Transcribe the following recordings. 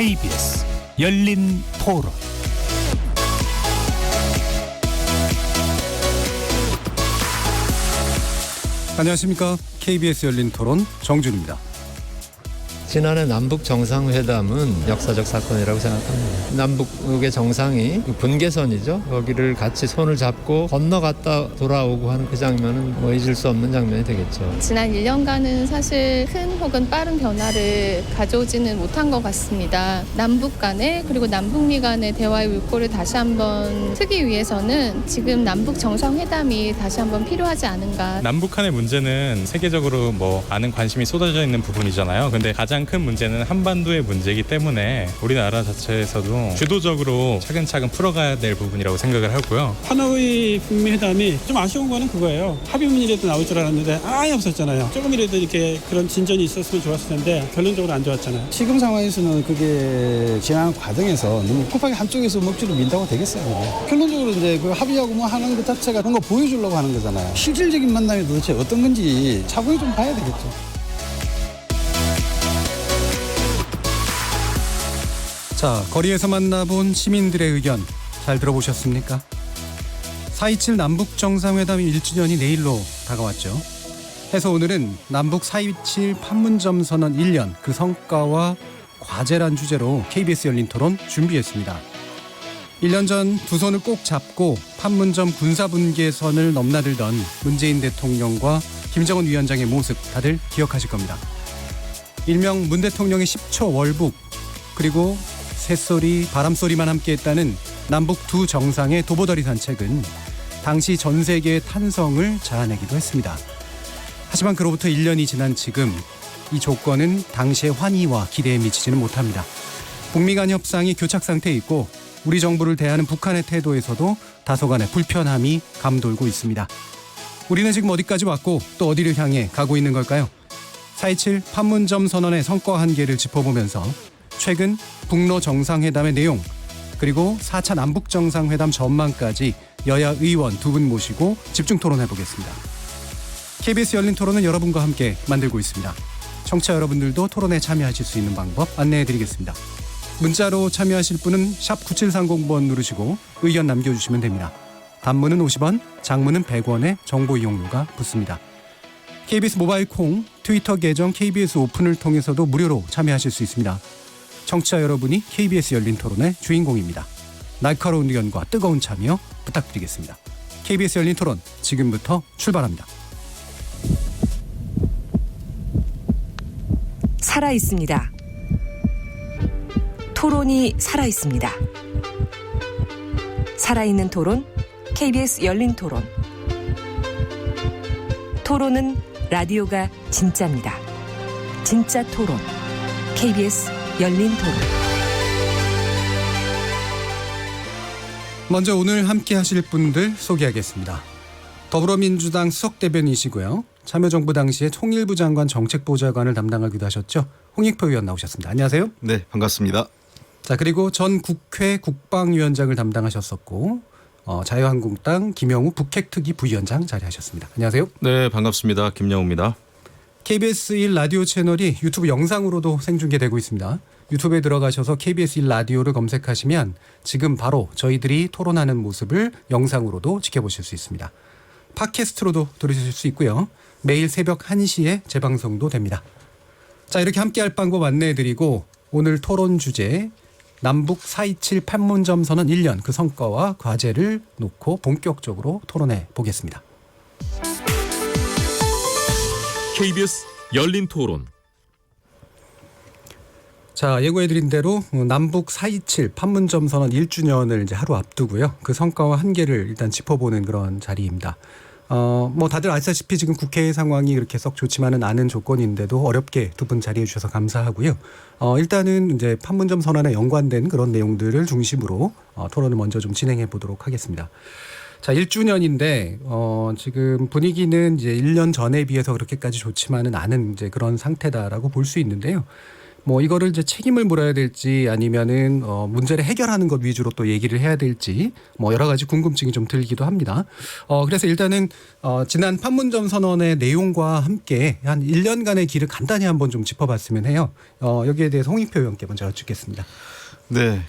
KBS 열린 토론. 안녕하십니까. KBS 열린 토론 정준입니다. 지난해 남북 정상회담은 역사적 사건이라고 생각합니다. 남북의 정상이 분계선이죠. 거기를 같이 손을 잡고 건너갔다 돌아오고 하는 그 장면은 잊을 수 없는 장면이 되겠죠. 지난 1년간은 사실 큰 혹은 빠른 변화를 가져오지는 못한 것 같습니다. 남북 간의 그리고 남북미 간의 대화의 물꼬를 다시 한번 트기 위해서는 지금 남북 정상회담이 다시 한번 필요하지 않은가. 남북 간의 문제는 세계적으로 많은 관심이 쏟아져 있는 부분이잖아요. 근데 가장 큰 문제는 한반도의 문제이기 때문에 우리나라 자체에서도 주도적으로 차근차근 풀어가야 될 부분이라고 생각을 하고요. 하노이 북미 회담이 좀 아쉬운 거는 그거예요. 합의문이라도 나올 줄 알았는데 아예 없었잖아요. 조금이라도 이렇게 그런 진전이 있었으면 좋았을 텐데 결론적으로 안 좋았잖아요. 지금 상황에서는 그게 진행 과정에서 너무 급하게 한쪽에서 먹지를 민다고 되겠어요. 결론적으로 이제 그 합의하고 뭐 하는 것 자체가 뭔가 보여주려고 하는 거잖아요. 실질적인 만남이 도대체 어떤 건지 차분히 좀 봐야 되겠죠. 자, 거리에서 만나본 시민들의 의견 잘 들어보셨습니까? 4.27 남북정상회담 1주년이 내일로 다가왔죠. 해서 오늘은 남북 4.27 판문점 선언 1년 그 성과와 과제란 주제로 KBS 열린 토론 준비했습니다. 1년 전 두 손을 꼭 잡고 판문점 군사분계선을 넘나들던 문재인 대통령과 김정은 위원장의 모습 다들 기억하실 겁니다. 일명 문 대통령의 10초 월북, 그리고 새소리, 바람소리만 함께했다는 남북 두 정상의 도보다리 산책은 당시 전 세계의 탄성을 자아내기도 했습니다. 하지만 그로부터 1년이 지난 지금 이 조건은 당시의 환희와 기대에 미치지는 못합니다. 북미 간 협상이 교착 상태에 있고 우리 정부를 대하는 북한의 태도에서도 다소간의 불편함이 감돌고 있습니다. 우리는 지금 어디까지 왔고 또 어디를 향해 가고 있는 걸까요? 4.27 판문점 선언의 성과 한계를 짚어보면서 최근 북러 정상회담의 내용, 그리고 4차 남북정상회담 전망까지 여야 의원 두 분 모시고 집중 토론해보겠습니다. KBS 열린 토론은 여러분과 함께 만들고 있습니다. 청취자 여러분들도 토론에 참여하실 수 있는 방법 안내해드리겠습니다. 문자로 참여하실 분은 샵 9730번 누르시고 의견 남겨주시면 됩니다. 단문은 50원, 장문은 100원의 정보 이용료가 붙습니다. KBS 모바일 콩, 트위터 계정 KBS 오픈을 통해서도 무료로 참여하실 수 있습니다. 청취자 여러분이 KBS 열린 토론의 주인공입니다. 날카로운 의견과 뜨거운 참여 부탁드리겠습니다. KBS 열린 토론 지금부터 출발합니다. 살아있습니다. 토론이 살아있습니다. 살아있는 토론, KBS 열린 토론. 토론은 라디오가 진짜입니다. 진짜 토론, KBS 열린 토론. 먼저 오늘 함께 하실 분들 소개하겠습니다. 더불어민주당 수석대변이시고요. 참여정부 당시에 통일부 장관 정책보좌관을 담당하기도 하셨죠. 홍익표 의원 나오셨습니다. 안녕하세요. 네, 반갑습니다. 자, 그리고 전 국회 국방위원장을 담당하셨었고 자유한국당 김영우 북핵특위 부위원장 자리하셨습니다. 안녕하세요. 네, 반갑습니다. 김영우입니다. KBS 1라디오 채널이 유튜브 영상으로도 생중계되고 있습니다. 유튜브에 들어가셔서 KBS 1라디오를 검색하시면 지금 바로 저희들이 토론하는 모습을 영상으로도 지켜보실 수 있습니다. 팟캐스트로도 들으실 수 있고요. 매일 새벽 1시에 재방송도 됩니다. 자, 이렇게 함께할 방법 안내해드리고 오늘 토론 주제 남북 4.27 판문점 선언 1년 그 성과와 과제를 놓고 본격적으로 토론해 보겠습니다. KBS 열린 토론. 자, 예고해드린 대로 남북 4.27 판문점 선언 1주년을 이제 하루 앞두고요. 그 성과와 한계를 일단 짚어보는 그런 자리입니다. 다들 아시다시피 지금 국회 상황이 그렇게 썩 좋지만은 않은 조건인데도 어렵게 두 분 자리해 주셔서 감사하고요. 일단은 이제 판문점 선언에 연관된 그런 내용들을 중심으로 토론을 먼저 좀 진행해 보도록 하겠습니다. 자, 1주년인데 지금 분위기는 이제 1년 전에 비해서 그렇게까지 좋지만은 않은 이제 그런 상태다라고 볼 수 있는데요. 뭐 이거를 이제 책임을 물어야 될지 아니면은 문제를 해결하는 것 위주로 또 얘기를 해야 될지 뭐 여러 가지 궁금증이 좀 들기도 합니다. 그래서 일단은 지난 판문점 선언의 내용과 함께 한 1년간의 길을 간단히 한번 좀 짚어봤으면 해요. 여기에 대해서 홍익표 의원께 먼저 여쭙겠습니다. 네,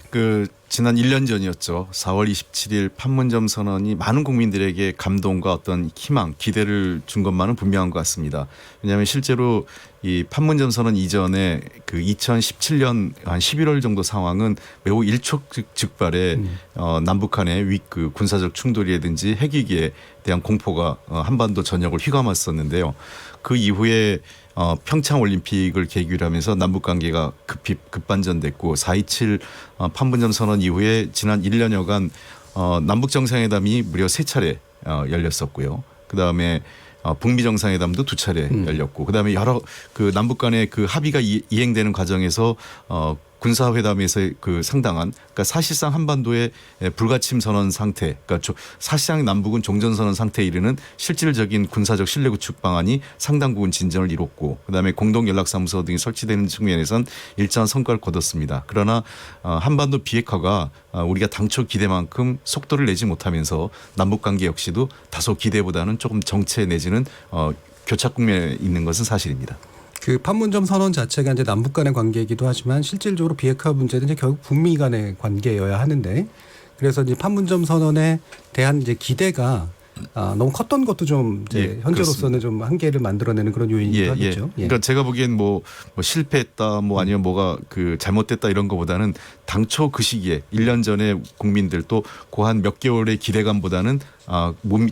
지난 1년 전이었죠. 4월 27일 판문점 선언이 많은 국민들에게 감동과 어떤 희망, 기대를 준 것만은 분명한 것 같습니다. 왜냐하면 실제로 이 판문점 선언 이전에 2017년 한 11월 정도 상황은 매우 일촉즉발의 남북 간의 군사적 충돌이라든지 핵위기에 대한 공포가 한반도 전역을 휘감았었는데요. 그 이후에 평창 올림픽을 계기로 하면서 남북 관계가 급히 급반전됐고 4.27 판문점 선언 이후에 지난 1년여간 남북 정상회담이 무려 3차례 열렸었고요. 그다음에 북미 정상회담도 2차례 열렸고 그다음에 여러 남북 간의 합의가 이행되는 과정에서 군사회담에서 상당한 그러니까 사실상 한반도의 불가침 선언 상태 그러니까 사실상 남북은 종전선언 상태에 이르는 실질적인 군사적 신뢰 구축 방안이 상당 부분 진전을 이뤘고 그다음에 공동연락사무소 등이 설치되는 측면에선 일정한 성과를 거뒀습니다. 그러나 한반도 비핵화가 우리가 당초 기대만큼 속도를 내지 못하면서 남북관계 역시도 다소 기대보다는 조금 정체 내지는 교착 국면에 있는 것은 사실입니다. 판문점 선언 자체가 이제 남북 간의 관계이기도 하지만 실질적으로 비핵화 문제는 이제 결국 북미 간의 관계여야 하는데 그래서 이제 판문점 선언에 대한 이제 기대가 너무 컸던 것도 좀 이제 현재로서는 좀 한계를 만들어내는 그런 요인이기도 하겠죠. 그러니까 제가 보기엔 뭐 실패했다, 뭐 아니면 뭐가 잘못됐다 이런 것보다는 당초 그 시기에 1년 전에 국민들 또 고한 몇 개월의 기대감보다는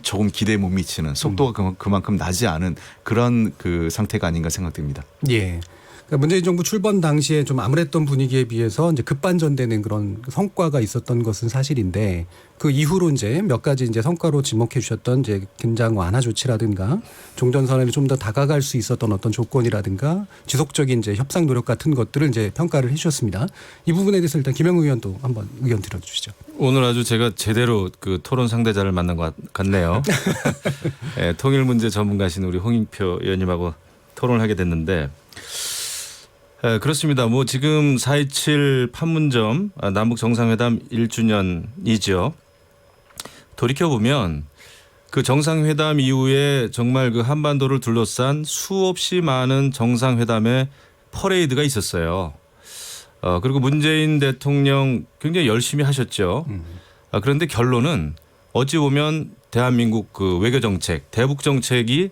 조금 기대에 못 미치는 속도가 그만큼 나지 않은 그런 상태가 아닌가 생각됩니다. 예. 그러니까 문재인 정부 출범 당시에 좀 암울했던 분위기에 비해서 이제 급반전되는 그런 성과가 있었던 것은 사실인데 그 이후로 이제 몇 가지 이제 성과로 지목해 주셨던 이제 긴장 완화 조치라든가 종전선언에 좀 더 다가갈 수 있었던 어떤 조건이라든가 지속적인 이제 협상 노력 같은 것들을 이제 평가를 해주셨습니다. 이 부분에 대해서 일단 김영우 의원도 한번 의견 들어주시죠. 오늘 아주 제가 제대로 토론 상대자를 만난 것 같네요. 네, 통일 문제 전문가신 우리 홍익표 의원님하고 토론을 하게 됐는데. 그렇습니다. 뭐 지금 4.27 판문점 남북 정상회담 1주년이죠. 돌이켜보면 그 정상회담 이후에 정말 한반도를 둘러싼 수없이 많은 정상회담의 퍼레이드가 있었어요. 그리고 문재인 대통령 굉장히 열심히 하셨죠. 그런데 결론은 어찌 보면 대한민국 외교정책, 대북정책이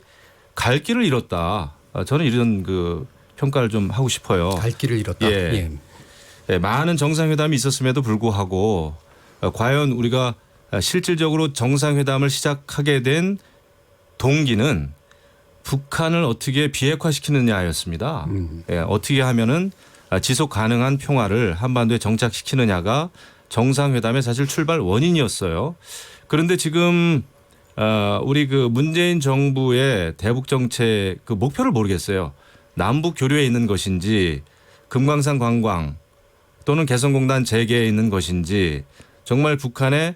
갈 길을 잃었다. 저는 이런 평가를 좀 하고 싶어요. 갈 길을 잃었다. 예. 예, 많은 정상회담이 있었음에도 불구하고 과연 우리가 실질적으로 정상회담을 시작하게 된 동기는 북한을 어떻게 비핵화시키느냐였습니다. 예, 어떻게 하면은 지속 가능한 평화를 한반도에 정착시키느냐가 정상회담의 사실 출발 원인이었어요. 그런데 지금 우리 문재인 정부의 대북 정책 목표를 모르겠어요. 남북 교류에 있는 것인지 금강산 관광 또는 개성공단 재개에 있는 것인지 정말 북한의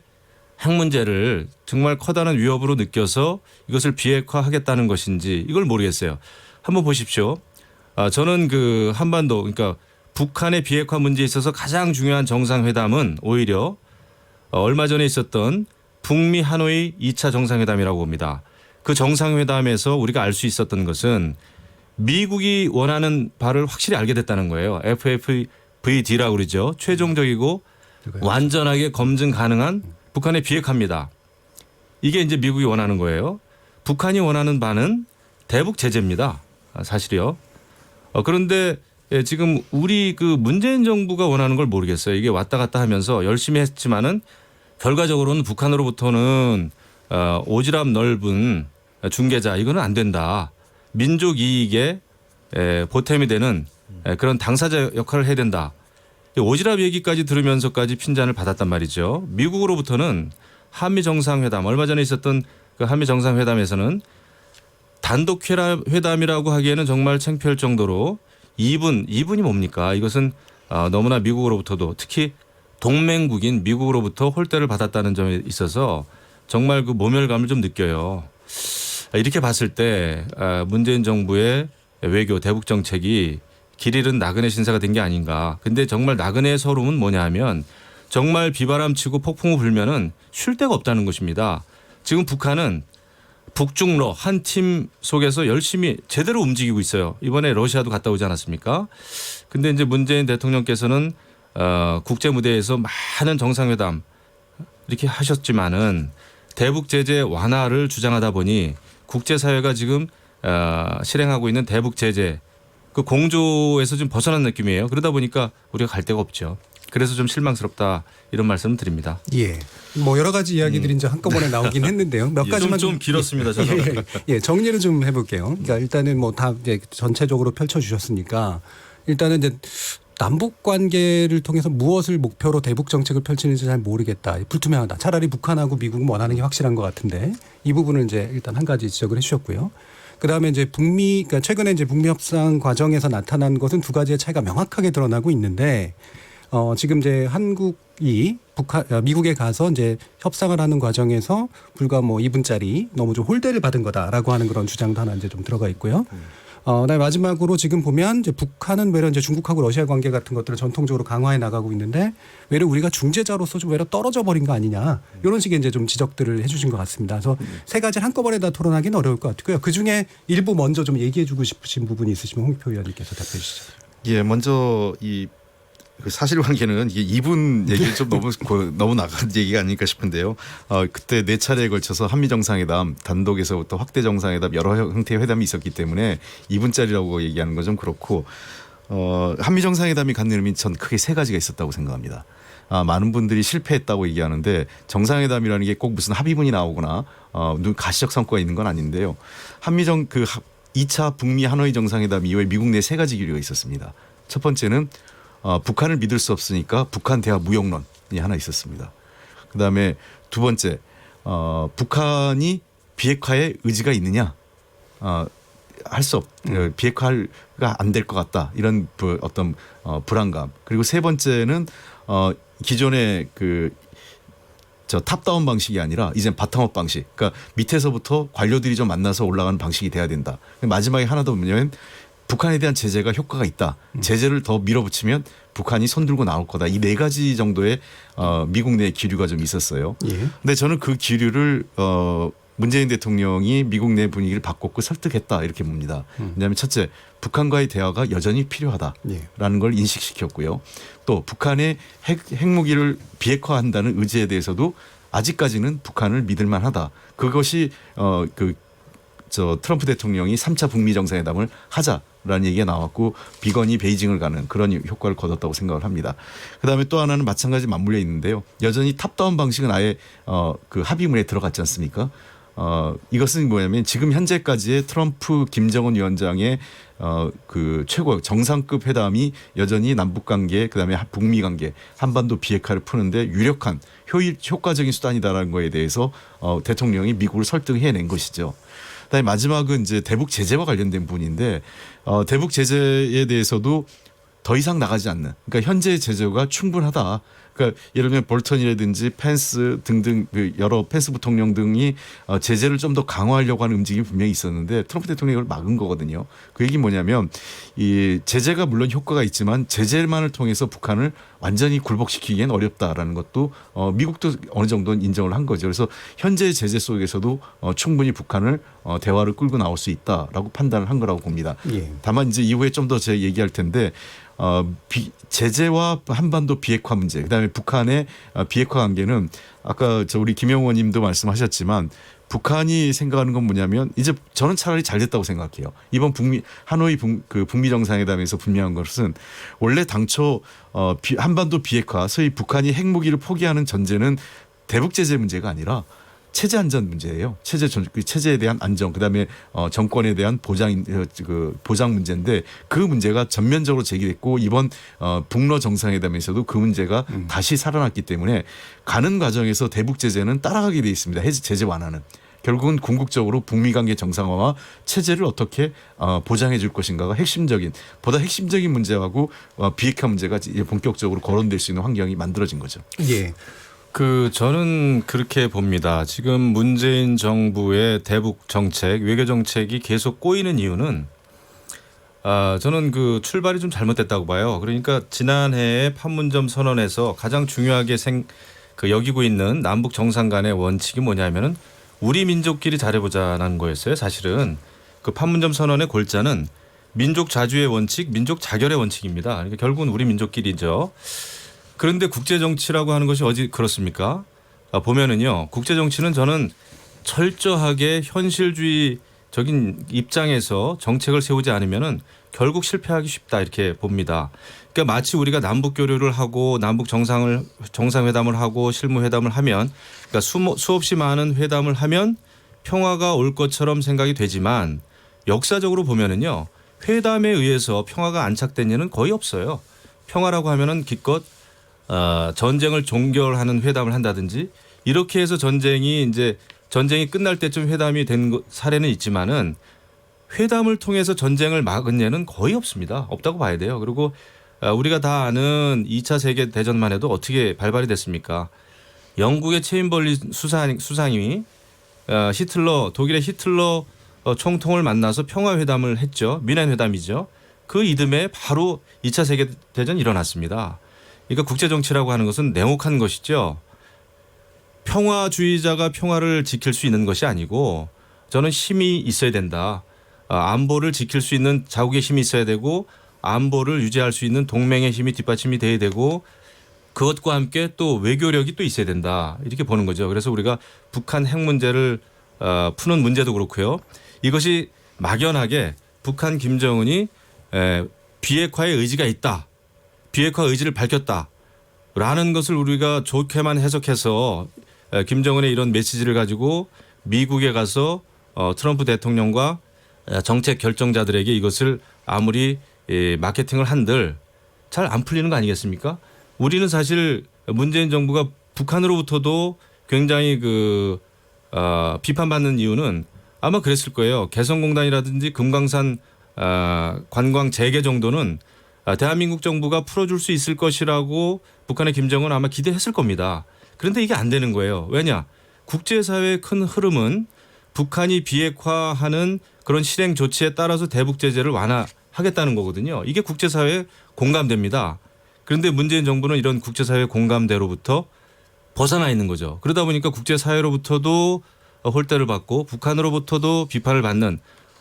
핵 문제를 정말 커다란 위협으로 느껴서 이것을 비핵화하겠다는 것인지 이걸 모르겠어요. 한번 보십시오. 저는 한반도 그러니까 북한의 비핵화 문제에 있어서 가장 중요한 정상회담은 오히려 얼마 전에 있었던 북미 하노이 2차 정상회담이라고 봅니다. 그 정상회담에서 우리가 알 수 있었던 것은 미국이 원하는 바를 확실히 알게 됐다는 거예요. FFVD라고 그러죠. 최종적이고 완전하게 검증 가능한 북한의 비핵화입니다. 이게 이제 미국이 원하는 거예요. 북한이 원하는 바는 대북 제재입니다. 사실이요. 그런데 지금 우리 문재인 정부가 원하는 걸 모르겠어요. 이게 왔다 갔다 하면서 열심히 했지만은 결과적으로는 북한으로부터는 오지랖 넓은 중개자 이거는 안 된다. 민족 이익에 보탬이 되는 그런 당사자 역할을 해야 된다. 오지랖 얘기까지 들으면서까지 핀잔을 받았단 말이죠. 미국으로부터는 한미 정상회담 얼마 전에 있었던 한미 정상회담에서는 단독 회담이라고 하기에는 정말 창피할 정도로 이분이 뭡니까? 이것은 너무나 미국으로부터도 특히 동맹국인 미국으로부터 홀대를 받았다는 점에 있어서 정말 모멸감을 좀 느껴요. 이렇게 봤을 때 문재인 정부의 외교 대북 정책이 길 잃은 나그네 신사가 된 게 아닌가. 근데 정말 나그네의 서름은 뭐냐 하면 정말 비바람 치고 폭풍우 불면은 쉴 데가 없다는 것입니다. 지금 북한은 북중러 한 팀 속에서 열심히 제대로 움직이고 있어요. 이번에 러시아도 갔다 오지 않았습니까? 근데 이제 문재인 대통령께서는 국제 무대에서 많은 정상회담 이렇게 하셨지만은 대북 제재 완화를 주장하다 보니 국제사회가 지금 실행하고 있는 대북 제재 그 공조에서 좀 벗어난 느낌이에요. 그러다 보니까 우리가 갈 데가 없죠. 그래서 좀 실망스럽다 이런 말씀을 드립니다. 예. 뭐 여러 가지 이야기들이 이제 한꺼번에 나오긴 했는데요. 몇 가지만 좀 길었습니다. 정리를 좀 해볼게요. 그러니까 일단은 뭐 다 이제 전체적으로 펼쳐주셨으니까 일단은 이제 남북 관계를 통해서 무엇을 목표로 대북 정책을 펼치는지 잘 모르겠다. 불투명하다. 차라리 북한하고 미국은 원하는 게 확실한 것 같은데 이 부분을 이제 일단 한 가지 지적을 해주셨고요. 그다음에 이제 그러니까 최근에 이제 북미 협상 과정에서 나타난 것은 두 가지의 차이가 명확하게 드러나고 있는데 지금 이제 한국이 미국에 가서 이제 협상을 하는 과정에서 불과 뭐 2분짜리 너무 좀 홀대를 받은 거다라고 하는 그런 주장도 하나 이제 좀 들어가 있고요. 그다음에 마지막으로 지금 보면 이제 북한은 외려 이제 중국하고 러시아 관계 같은 것들을 전통적으로 강화해 나가고 있는데 외려 우리가 중재자로서 좀 외려 떨어져 버린 거 아니냐 이런 식의 이제 좀 지적들을 해주신 것 같습니다. 그래서 세 가지를 한꺼번에 다 토론하기는 어려울 것 같고요. 그 중에 일부 먼저 좀 얘기해주고 싶으신 부분이 있으시면 홍익표 의원님께서 답해 주시죠. 예, 먼저 그 사실관계는 이게 2분 얘기 좀 너무 나간 얘기가 아닐까 싶은데요. 그때 4차례에 걸쳐서 한미 정상회담 단독에서부터 확대 정상회담 여러 형태의 회담이 있었기 때문에 2분짜리라고 얘기하는 건 좀 그렇고 한미 정상회담이 갖는 의미는 전 크게 3가지가 있었다고 생각합니다. 많은 분들이 실패했다고 얘기하는데 정상회담이라는 게 꼭 무슨 합의문이 나오거나 가시적 성과가 있는 건 아닌데요. 한미정 그 2차 북미 하노이 정상회담 이후에 미국 내 3가지 기류가 있었습니다. 첫 번째는 북한을 믿을 수 없으니까 북한 대화 무역론이 하나 있었습니다. 그다음에 두 번째 북한이 비핵화의 의지가 있느냐 할 수 비핵화가 안 될 것 같다 이런 어떤 불안감. 그리고 세 번째는 기존의 탑다운 방식이 아니라 이젠 바텀업 방식. 그러니까 밑에서부터 관료들이 좀 만나서 올라가는 방식이 돼야 된다. 마지막에 하나 더 뭐냐면 북한에 대한 제재가 효과가 있다. 제재를 더 밀어붙이면 북한이 손들고 나올 거다. 이 4가지 정도의 미국 내 기류가 좀 있었어요. 근데 저는 그 기류를 문재인 대통령이 미국 내 분위기를 바꿨고 설득했다 이렇게 봅니다. 왜냐하면 첫째, 북한과의 대화가 여전히 필요하다라는 걸 인식시켰고요. 또 북한의 핵무기를 비핵화한다는 의지에 대해서도 아직까지는 북한을 믿을 만하다. 그것이 트럼프 대통령이 3차 북미 정상회담을 하자라는 얘기가 나왔고 비건이 베이징을 가는 그런 효과를 거뒀다고 생각을 합니다. 그다음에 또 하나는 마찬가지 맞물려 있는데요. 여전히 탑다운 방식은 아예 그 합의문에 들어갔지 않습니까? 이것은 뭐냐면 지금 현재까지의 트럼프 김정은 위원장의 그 최고 정상급 회담이 여전히 남북 관계 그다음에 북미 관계 한반도 비핵화를 푸는데 유력한 효과적인 수단이다라는 거에 대해서 대통령이 미국을 설득해낸 것이죠. 그다음에 마지막은 이제 대북 제재와 관련된 부분인데 대북 제재에 대해서도 더 이상 나가지 않는. 그러니까 현재 제재가 충분하다. 그러니까 예를 들면 볼턴이라든지 펜스 등등 여러 펜스 부통령 등이 제재를 좀 더 강화하려고 하는 움직임이 분명히 있었는데 트럼프 대통령이 이걸 막은 거거든요. 그 얘기 뭐냐면 이 제재가 물론 효과가 있지만 제재만을 통해서 북한을 완전히 굴복시키기엔 어렵다라는 것도 미국도 어느 정도는 인정을 한 거죠. 그래서 현재 제재 속에서도 충분히 북한을 대화를 끌고 나올 수 있다라고 판단을 한 거라고 봅니다. 다만 이제 이후에 좀 더 제가 얘기할 텐데 제재와 한반도 비핵화 문제, 그다음에 북한의 비핵화 관계는 아까 우리 김영호 의원님도 말씀하셨지만 북한이 생각하는 건 뭐냐면 이제 저는 차라리 잘 됐다고 생각해요. 이번 하노이 북미 정상회담에서 분명한 것은 원래 당초 한반도 비핵화, 소위 북한이 핵무기를 포기하는 전제는 대북 제재 문제가 아니라 체제 안전 문제예요. 체제에 대한 안정, 그다음에 정권에 대한 보장 문제인데 그 문제가 전면적으로 제기됐고 이번 북러 정상회담에서도 그 문제가 다시 살아났기 때문에 가는 과정에서 대북 제재는 따라가게 돼 있습니다. 제재 완화는. 결국은 궁극적으로 북미 관계 정상화와 체제를 어떻게 보장해 줄 것인가가 보다 핵심적인 문제하고 비핵화 문제가 이제 본격적으로 거론될 수 있는 환경이 만들어진 거죠. 예. 저는 그렇게 봅니다. 지금 문재인 정부의 대북 정책, 외교 정책이 계속 꼬이는 이유는 저는 그 출발이 좀 잘못됐다고 봐요. 그러니까 지난해에 판문점 선언에서 가장 중요하게 여기고 있는 남북 정상 간의 원칙이 뭐냐면은 우리 민족끼리 잘해보자는 거였어요. 사실은 그 판문점 선언의 골자는 민족 자주의 원칙, 민족 자결의 원칙입니다. 그러니까 결국은 우리 민족끼리죠. 그런데 국제 정치라고 하는 것이 어디 그렇습니까? 보면은요, 국제 정치는 저는 철저하게 현실주의적인 입장에서 정책을 세우지 않으면은 결국 실패하기 쉽다 이렇게 봅니다. 그러니까 마치 우리가 남북 교류를 하고 남북 정상회담을 하고 실무회담을 하면, 그러니까 수없이 많은 회담을 하면 평화가 올 것처럼 생각이 되지만 역사적으로 보면은요, 회담에 의해서 평화가 안착된 예는 거의 없어요. 평화라고 하면은 기껏 전쟁을 종결하는 회담을 한다든지 이렇게 해서 전쟁이 끝날 때쯤 회담이 된 사례는 있지만은 회담을 통해서 전쟁을 막은 예는 거의 없습니다. 없다고 봐야 돼요. 그리고 우리가 다 아는 2차 세계 대전만 해도 어떻게 발발이 됐습니까? 영국의 체인벌리 수상이 독일의 히틀러 총통을 만나서 평화회담을 했죠. 뮌헨 회담이죠. 그 이듬해 바로 2차 세계 대전이 일어났습니다. 그러니까 국제정치라고 하는 것은 냉혹한 것이죠. 평화주의자가 평화를 지킬 수 있는 것이 아니고 저는 힘이 있어야 된다. 안보를 지킬 수 있는 자국의 힘이 있어야 되고 안보를 유지할 수 있는 동맹의 힘이 뒷받침이 돼야 되고 그것과 함께 또 외교력이 또 있어야 된다. 이렇게 보는 거죠. 그래서 우리가 북한 핵 문제를 푸는 문제도 그렇고요. 이것이 막연하게 북한 김정은이 비핵화의 의지가 있다. 비핵화 의지를 밝혔다라는 것을 우리가 좋게만 해석해서 김정은의 이런 메시지를 가지고 미국에 가서 트럼프 대통령과 정책 결정자들에게 이것을 아무리 마케팅을 한들 잘 안 풀리는 거 아니겠습니까? 우리는 사실 문재인 정부가 북한으로부터도 굉장히 비판받는 이유는 아마 그랬을 거예요. 개성공단이라든지 금강산 관광 재개 정도는 대한민국 정부가 풀어줄 수 있을 것이라고 북한의 김정은 아마 기대했을 겁니다. 그런데 이게 안 되는 거예요. 왜냐? 국제사회의 큰 흐름은 북한이 비핵화하는 그런 실행 조치에 따라서 대북 제재를 완화하겠다는 거거든요. 이게 국제사회에 공감됩니다. 그런데 문재인 정부는 이런 국제사회 공감대로부터 벗어나 있는 거죠. 그러다 보니까 국제사회로부터도 홀대를 받고 북한으로부터도 비판을 받는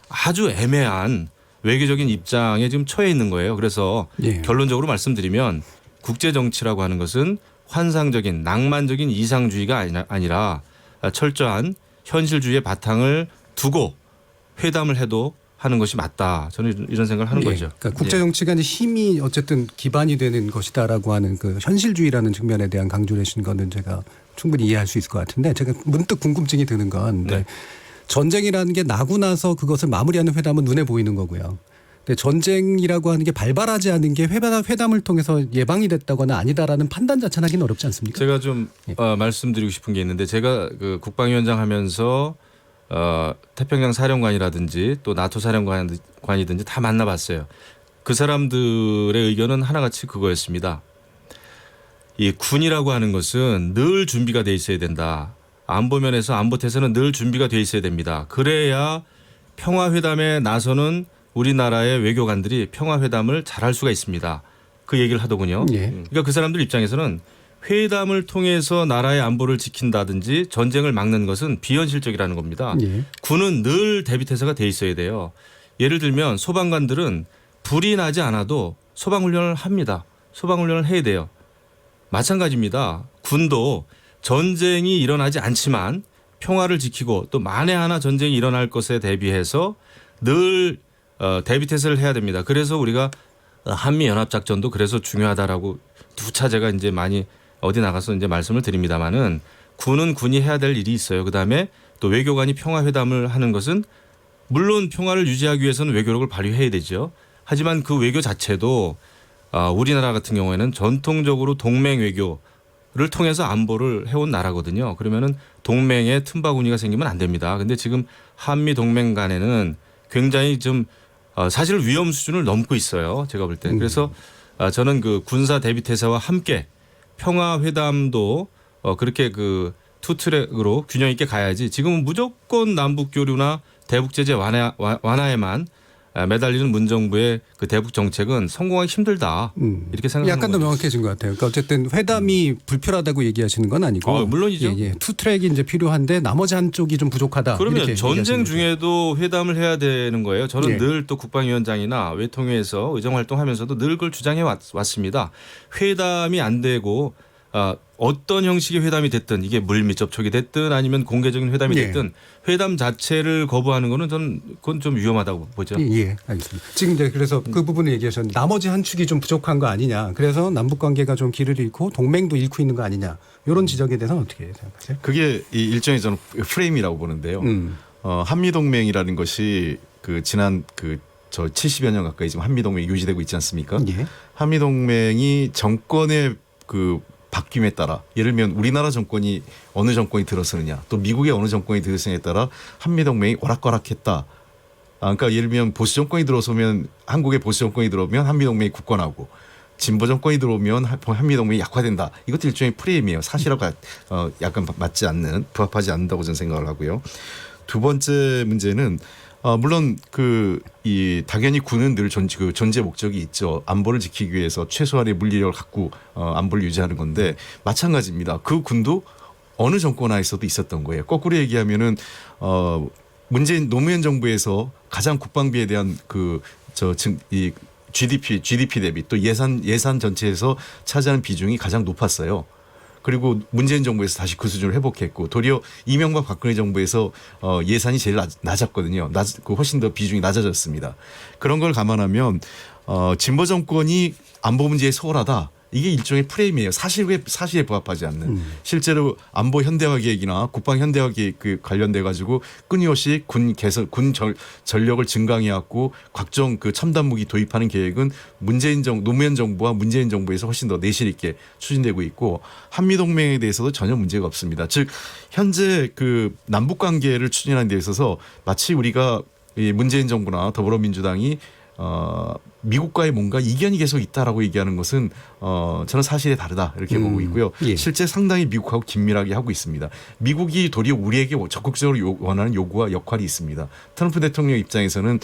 아주 애매한 외교적인 입장에 지금 처해 있는 거예요. 그래서 결론적으로 말씀드리면 국제정치라고 하는 것은 환상적인 낭만적인 이상주의가 아니라 철저한 현실주의의 바탕을 두고 회담을 해도 하는 것이 맞다. 저는 이런 생각을 하는 거죠. 그러니까 국제정치가 이제 힘이 어쨌든 기반이 되는 것이다라고 하는 그 현실주의라는 측면에 대한 강조를 해주신 거는 제가 충분히 이해할 수 있을 것 같은데 제가 문득 궁금증이 드는 건 전쟁이라는 게 나고 나서 그것을 마무리하는 회담은 눈에 보이는 거고요. 근데 전쟁이라고 하는 게 발발하지 않은 게 회담을 통해서 예방이 됐다거나 아니다라는 판단 자체는 하기는 어렵지 않습니까? 제가 좀 말씀드리고 싶은 게 있는데 제가 그 국방위원장 하면서 태평양 사령관이라든지 또 나토 사령관이든지 다 만나봤어요. 그 사람들의 의견은 하나같이 그거였습니다. 이 군이라고 하는 것은 늘 준비가 돼 있어야 된다. 안보면에서 안보태세는 늘 준비가 돼 있어야 됩니다. 그래야 평화회담에 나서는 우리나라의 외교관들이 평화회담을 잘할 수가 있습니다. 그 얘기를 하더군요. 그러니까 그 사람들 입장에서는 회담을 통해서 나라의 안보를 지킨다든지 전쟁을 막는 것은 비현실적이라는 겁니다. 군은 늘 대비태세가 돼 있어야 돼요. 예를 들면 소방관들은 불이 나지 않아도 소방훈련을 합니다. 소방훈련을 해야 돼요. 마찬가지입니다. 군도 전쟁이 일어나지 않지만 평화를 지키고 또 만에 하나 전쟁이 일어날 것에 대비해서 늘 대비태세를 해야 됩니다. 그래서 우리가 한미연합작전도 그래서 중요하다라고 누차 제가 이제 많이 어디 나가서 이제 말씀을 드립니다만은 군은 군이 해야 될 일이 있어요. 그다음에 또 외교관이 평화회담을 하는 것은 물론 평화를 유지하기 위해서는 외교력을 발휘해야 되죠. 하지만 그 외교 자체도 우리나라 같은 경우에는 전통적으로 동맹 외교를 통해서 안보를 해온 나라거든요. 그러면은 동맹에 틈바구니가 생기면 안 됩니다. 근데 지금 한미 동맹 간에는 굉장히 좀 사실 위험 수준을 넘고 있어요. 제가 볼 때. 그래서 저는 그 군사 대비태세와 함께 평화회담도 그렇게 그 투트랙으로 균형 있게 가야지 지금은 무조건 남북 교류나 대북 제재 완화에만 매달리는 문정부의 그 대북 정책은 성공하기 힘들다 이렇게 생각합니다. 약간 더 명확해진 것 같아요. 그러니까 어쨌든 회담이 불필요하다고 얘기하시는 건 아니고, 물론이죠. 예, 투 트랙이 이제 필요한데 나머지 한쪽이 좀 부족하다. 그러면 이렇게 전쟁 얘기하시는 거죠. 중에도 회담을 해야 되는 거예요. 저는 예. 늘 또 국방위원장이나 외통위에서 의정 활동하면서도 늘 그걸 주장해 왔습니다. 회담이 안 되고 어떤 형식의 회담이 됐든 이게 물밑 접촉이 됐든 아니면 공개적인 회담이 예. 됐든 회담 자체를 거부하는 거는 저는 그건 좀 위험하다고 보죠. 예, 알겠습니다. 지금 이제 그래서 그 부분을 얘기하셨는데 나머지 한 축이 좀 부족한 거 아니냐. 그래서 남북 관계가 좀 길을 잃고 동맹도 잃고 있는 거 아니냐. 이런 지적에 대해서는 어떻게 생각하세요? 그게 이 일종의 저는 프레임이라고 보는데요. 한미 동맹이라는 것이 그 지난 저 70여 년 가까이 지금 한미 동맹이 유지되고 있지 않습니까? 예. 한미 동맹이 정권의 그 바뀜에 따라, 예를 들면 우리나라 정권이 어느 정권이 들어서느냐, 또 미국의 어느 정권이 들어서느냐에 따라 한미 동맹이 오락가락했다. 그러니까 예를 들면 보수 정권이 들어서면, 한국의 보수 정권이 들어오면 한미 동맹이 굳건하고, 진보 정권이 들어오면 한미 동맹이 약화된다. 이것도 일종의 프레임이에요. 사실하고 약간 맞지 않는, 부합하지 않는다고 저는 생각을 하고요. 두 번째 문제는 물론 당연히 군은 늘 존재 목적이 있죠. 안보를 지키기 위해서 최소한의 물리력을 갖고 안보를 유지하는 건데, 마찬가지입니다. 그 군도 어느 정권 하에서도 있었던 거예요. 거꾸로 얘기하면은 문재인 노무현 정부에서 가장 국방비에 대한 이 GDP 대비 또 예산 전체에서 차지하는 비중이 가장 높았어요. 그리고 문재인 정부에서 다시 그 수준을 회복했고, 도리어 이명박 박근혜 정부에서 예산이 제일 낮았거든요. 훨씬 더 비중이 낮아졌습니다. 그런 걸 감안하면 진보 정권이 안보 문제에 소홀하다. 이게 일종의 프레임이에요. 사실에 부합하지 않는. 실제로 안보 현대화 계획이나 국방 현대화 계획 관련돼 가지고 끊임없이 군 전력을 증강해왔고 각종 첨단 무기 도입하는 계획은 노무현 정부와 문재인 정부에서 훨씬 더 내실 있게 추진되고 있고, 한미 동맹에 대해서도 전혀 문제가 없습니다. 즉 현재 남북 관계를 추진하는 데 있어서 마치 우리가 문재인 정부나 더불어민주당이 미국과의 뭔가 이견이 계속 있다라고 얘기하는 것은 저는 사실에 다르다 이렇게 보고 있고요. 예. 실제 상당히 미국하고 긴밀하게 하고 있습니다. 미국이 도리어 우리에게 적극적으로 원하는 요구와 역할이 있습니다. 트럼프 대통령 입장에서는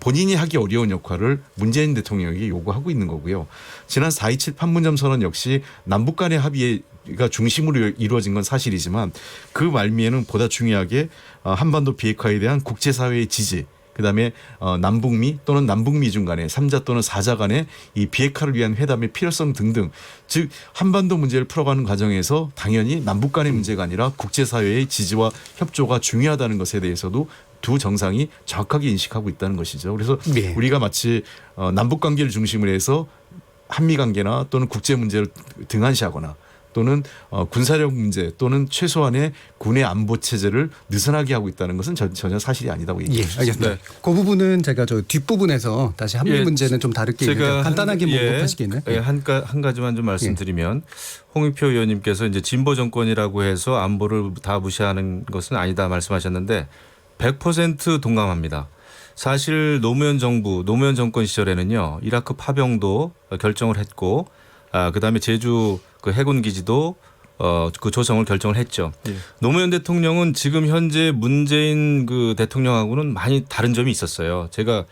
본인이 하기 어려운 역할을 문재인 대통령에게 요구하고 있는 거고요. 지난 4.27 판문점 선언 역시 남북 간의 합의가 중심으로 이루어진 건 사실이지만, 그 말미에는 보다 중요하게 한반도 비핵화에 대한 국제사회의 지지, 그다음에 남북미 또는 남북미중 간의 3자 또는 4자 간의 이 비핵화를 위한 회담의 필요성 등등, 즉 한반도 문제를 풀어가는 과정에서 당연히 남북 간의 문제가 아니라 국제사회의 지지와 협조가 중요하다는 것에 대해서도 두 정상이 정확하게 인식하고 있다는 것이죠. 그래서 네. 우리가 마치 남북 관계를 중심으로 해서 한미 관계나 또는 국제 문제를 등한시하거나 또는 군사력 문제 또는 최소한의 군의 안보 체제를 느슨하게 하고 있다는 것은 전혀 사실이 아니다고 예, 얘기합니다. 알겠습니다. 네. 그 부분은 제가 저 뒷부분에서 다시 한미 예, 문제는 좀 다르게 제가 간단하게 언급하시겠네요. 한 가지만 좀 말씀드리면, 홍익표 의원님께서 이제 진보 정권이라고 해서 안보를 다 무시하는 것은 아니다 말씀하셨는데 100% 동감합니다. 사실 노무현 정권 시절에는요, 이라크 파병도 결정을 했고, 그다음에 제주 해군 기지도 그 조성을 결정을 했죠. 예. 노무현 대통령은 지금 현재 문재인 대통령하고는 많이 다른 점이 있었어요. 제가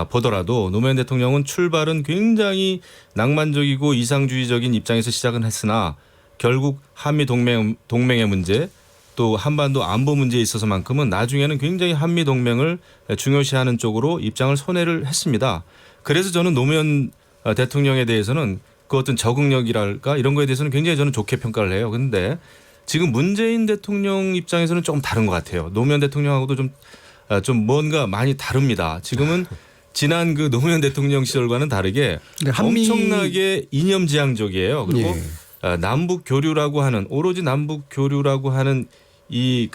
보더라도 노무현 대통령은 출발은 굉장히 낭만적이고 이상주의적인 입장에서 시작은 했으나 결국 한미 동맹의 문제, 또 한반도 안보 문제에 있어서만큼은 나중에는 굉장히 한미 동맹을 중요시하는 쪽으로 입장을 선회를 했습니다. 그래서 저는 노무현 대통령에 대해서는 그 어떤 적응력이랄까 이런 거에 대해서는 굉장히 저는 좋게 평가를 해요. 그런데 지금 문재인 대통령 입장에서는 조금 다른 것 같아요. 노무현 대통령하고도 좀 뭔가 많이 다릅니다. 지금은 지난 노무현 대통령 시절과는 다르게 엄청나게 이념지향적이에요. 그리고 남북 교류라고 하는, 오로지 남북 교류라고 하는 이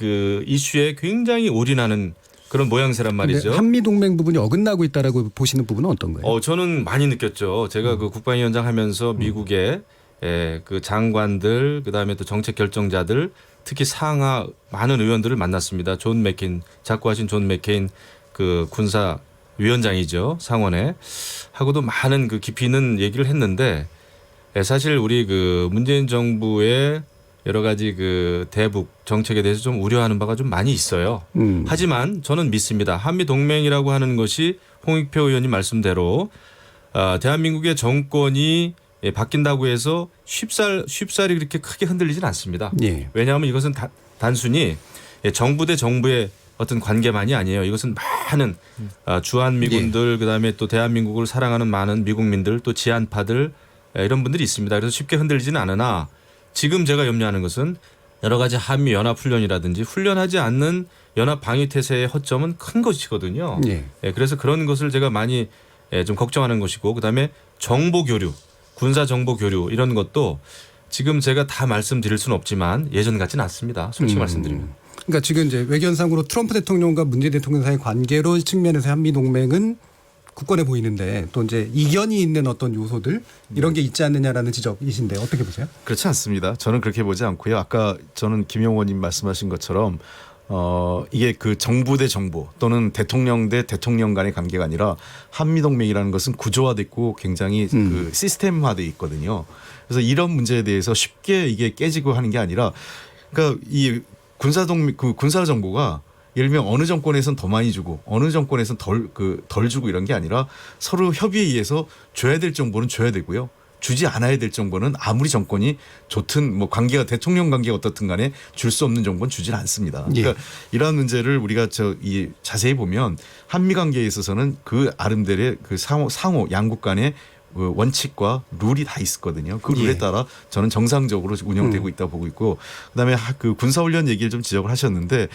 이슈에 굉장히 올인하는 그런 모양새란 말이죠. 한미 동맹 부분이 어긋나고 있다라고 보시는 부분은 어떤 거예요? 저는 많이 느꼈죠. 제가 국방위원장 하면서 미국의 장관들, 그다음에 또 정책 결정자들, 특히 상하 많은 의원들을 만났습니다. 작고하신 존 맥케인 군사 위원장이죠, 상원에. 하고도 많은 깊이 있는 얘기를 했는데, 사실 우리 문재인 정부의 여러 가지 그 대북 정책에 대해서 좀 우려하는 바가 좀 많이 있어요. 하지만 저는 믿습니다. 한미 동맹이라고 하는 것이 홍익표 의원님 말씀대로 대한민국의 정권이 바뀐다고 해서 쉽사리 그렇게 크게 흔들리진 않습니다. 예. 왜냐하면 이것은 단순히 정부 대 정부의 어떤 관계만이 아니에요. 이것은 많은 주한미군들 그다음에 또 대한민국을 사랑하는 많은 미국민들 또 지한파들 이런 분들이 있습니다. 그래서 쉽게 흔들리지는 않으나 지금 제가 염려하는 것은 여러 가지 한미 연합훈련이라든지 훈련하지 않는 연합방위태세의 허점은 큰 것이거든요. 예. 그래서 그런 것을 제가 많이 좀 걱정하는 것이고 그다음에 정보교류, 군사정보교류 이런 것도 지금 제가 다 말씀드릴 수는 없지만 예전 같지는 않습니다. 솔직히 말씀드리면. 그러니까 지금 이제 외견상으로 트럼프 대통령과 문재인 대통령 사이의 관계로 측면에서 한미 동맹은 굳건해 보이는데 또 이제 이견이 있는 어떤 요소들 이런 게 있지 않느냐라는 지적이신데 어떻게 보세요? 그렇지 않습니다. 저는 그렇게 보지 않고요. 아까 저는 김용호님 말씀하신 것처럼 이게 그 정부 대 정부 또는 대통령 대 대통령 간의 관계가 아니라 한미 동맹이라는 것은 구조화됐고 굉장히 그 시스템화돼 있거든요. 그래서 이런 문제에 대해서 쉽게 이게 깨지고 하는 게 아니라 그러니까 이 군사 정보가 예를 들면 어느 정권에선 더 많이 주고 어느 정권에선 덜 주고 이런 게 아니라 서로 협의에 의해서 줘야 될 정보는 줘야 되고요. 주지 않아야 될 정보는 아무리 정권이 좋든 뭐 관계가 대통령 관계가 어떻든 간에 줄 수 없는 정보는 주질 않습니다. 그러니까 이러한 문제를 우리가 자세히 보면 한미 관계에 있어서는 그 아름대로의 그 상호 양국 간의 그 원칙과 룰이 다 있었거든요. 그 룰에 따라 저는 정상적으로 운영되고 있다고 보고 있고 그다음에 그 군사훈련 얘기를 좀 지적을 하셨는데